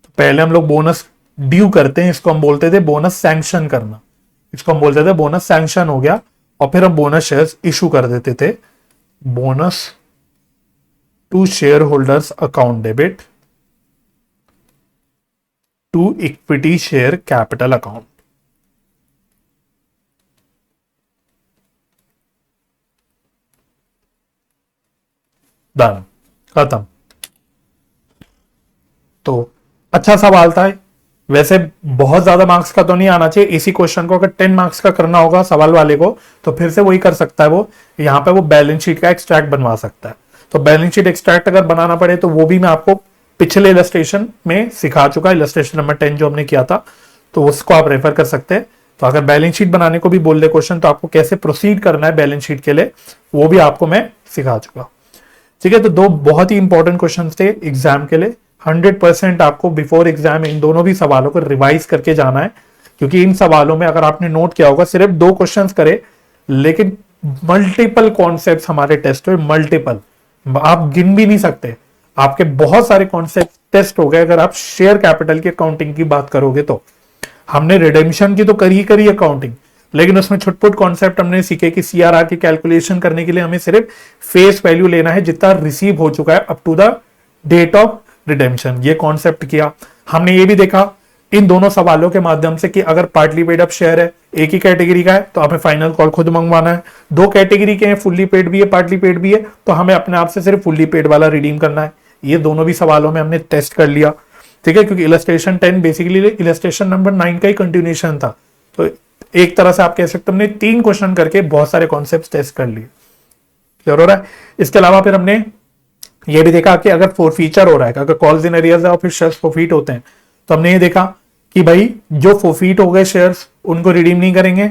तो पहले हम लोग बोनस ड्यू करते हैं, इसको हम बोलते थे बोनस सैंक्शन करना, इसको हम बोलते थे बोनस सैंक्शन हो गया, और फिर हम बोनस शेयर्स इशू कर देते थे। Bonus to share holders account debit to equity share capital account. Done, खत्म। तो अच्छा सवाल था, वैसे बहुत ज्यादा मार्क्स का तो नहीं आना चाहिए। इसी क्वेश्चन को अगर 10 मार्क्स का करना होगा सवाल वाले को, तो फिर से वही कर सकता है वो, यहां पे वो बैलेंस शीट का एक्सट्रैक्ट बनवा सकता है। तो बैलेंस शीट एक्सट्रैक्ट अगर बनाना पड़े तो वो भी मैं आपको पिछले इलस्ट्रेशन में सिखा चुका, इलस्ट्रेशन नंबर 10 जो हमने किया था, तो उसको आप रेफर कर सकते हैं। तो अगर बैलेंस शीट बनाने को भी बोल दे क्वेश्चन, तो आपको कैसे प्रोसीड करना है बैलेंस शीट के लिए, वो भी आपको मैं सिखा चुका। ठीक है, तो दो बहुत ही इंपॉर्टेंट क्वेश्चन थे एग्जाम के लिए। 100% आपको बिफोर एग्जाम इन दोनों भी सवालों को रिवाइज करके जाना है, क्योंकि इन सवालों में अगर आपने नोट किया होगा सिर्फ 2 क्वेश्चंस करे, लेकिन मल्टीपल कॉन्सेप्ट्स हमारे टेस्ट हुए, मल्टीपल, आप गिन भी नहीं सकते। आपके बहुत सारे कॉन्सेप्ट टेस्ट हो गए। अगर आप शेयर कैपिटल की अकाउंटिंग की बात करोगे तो हमने रिडेम्पशन की तो करी अकाउंटिंग, लेकिन उसमें छुटपुट कॉन्सेप्ट हमने सीखे कि CRR की कैलकुलेशन करने के लिए हमें सिर्फ फेस वैल्यू लेना है जितना रिसीव हो चुका है up to the date of redemption, ये कॉन्सेप्ट किया हमने। ये भी देखा इन दोनों सवालों के माध्यम से कि अगर पार्टली पेड अप शेयर है, एक ही कैटेगरी का है, तो हमें फाइनल कॉल खुद मंगवाना है। 2 कैटेगरी के हैं, फुल्ली पेड भी है, पार्टली पेड भी है, तो हमें अपने आप से सिर्फ फुल्ली पेड वाला रिडीम करना है। ये दोनों भी सवालों में हमने टेस्ट कर लिया। ठीक है, क्योंकि इलस्ट्रेशन 10 बेसिकली इलस्ट्रेशन नंबर 9 का ही कंटिन्यूएशन था। तो एक तरह से आप कह सकते हमने 3 क्वेश्चन करके बहुत सारे कॉन्सेप्ट टेस्ट कर लिए। क्लियर हो रहा है? इसके अलावा फिर हमने ये भी देखा कि अगर फोरफीचर हो रहा है, अगर कॉल्स इन एरियर्स है और फिर शेयर्स फोरफीट होते हैं, तो हमने ये देखा कि भाई जो फोरफीट हो गए शेयर्स उनको रिडीम नहीं करेंगे,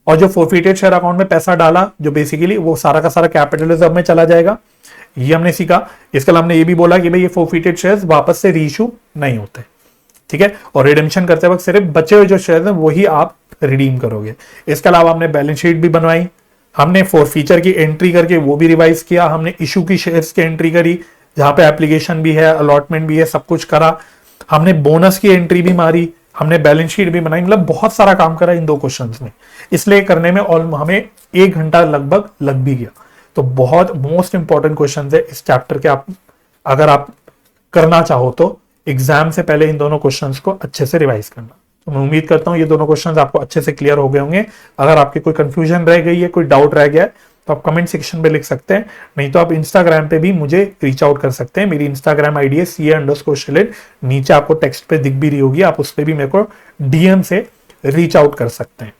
और जो फोरफीटेड शेयर अकाउंट में पैसा डाला जो बेसिकली वो सारा का सारा कैपिटल रिजर्व में चला जाएगा, ये हमने सीखा। इसके अलावा हमने ये भी बोला कि भाई ये फोरफीटेड शेयर्स वापस से रीइश्यू नहीं होते। ठीक है, और रिडेम्पशन करते वक्त सिर्फ बचे हुए जो शेयर्स हैं वही आप रिडीम करोगे। इसके अलावा हमने बैलेंस शीट भी बनवाई, हमने फोरफीचर की एंट्री करके वो भी रिवाइज किया, हमने इशू की शेयर्स की एंट्री करी जहां पे एप्लीकेशन भी है, अलॉटमेंट भी है, सब कुछ करा, हमने बोनस की एंट्री भी मारी, हमने बैलेंस शीट भी बनाई, मतलब बहुत सारा काम करा इन 2 क्वेश्चंस में। इसलिए करने में और हमें 1 घंटा लगभग लग भी गया। तो बहुत मोस्ट इंपॉर्टेंट क्वेश्चन है इस चैप्टर के। आप अगर आप करना चाहो तो एग्जाम से पहले इन दोनों क्वेश्चंस को अच्छे से रिवाइज करना। तो मैं उम्मीद करता हूं ये दोनों क्वेश्चंस आपको अच्छे से क्लियर हो गए होंगे। अगर आपकी कोई कंफ्यूजन रह गई है, कोई डाउट रह गया है, तो आप कमेंट सेक्शन पे लिख सकते हैं, नहीं तो आप इंस्टाग्राम पे भी मुझे रीच आउट कर सकते हैं। मेरी इंस्टाग्राम आईडी है CA_Shailen, नीचे आपको टेक्स्ट पे दिख भी रही होगी, आप उस पर भी मेरे को DM से रीच आउट कर सकते हैं।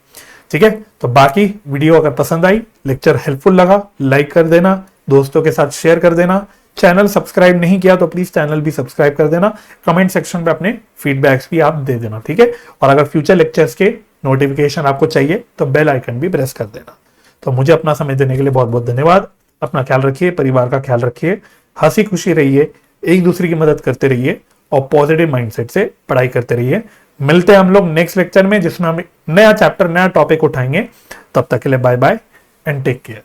ठीक है, तो बाकी वीडियो अगर पसंद आई, लेक्चर हेल्पफुल लगा, लाइक कर देना, दोस्तों के साथ शेयर कर देना। चैनल सब्सक्राइब नहीं किया तो प्लीज चैनल भी सब्सक्राइब कर देना। कमेंट सेक्शन पे अपने फीडबैक्स भी आप दे देना। ठीक है, और अगर फ्यूचर लेक्चर्स के नोटिफिकेशन आपको चाहिए तो बेल आइकन भी प्रेस कर देना। तो मुझे अपना समय देने के लिए बहुत बहुत धन्यवाद। अपना ख्याल रखिए, परिवार का ख्याल रखिए, हंसी खुशी रहिए, एक दूसरे की मदद करते रहिए और पॉजिटिव माइंडसेट से पढ़ाई करते रहिए। मिलते हैं हम लोग नेक्स्ट लेक्चर में, जिसमें हम नया चैप्टर, नया टॉपिक उठाएंगे। तब तक के लिए bye bye and take care.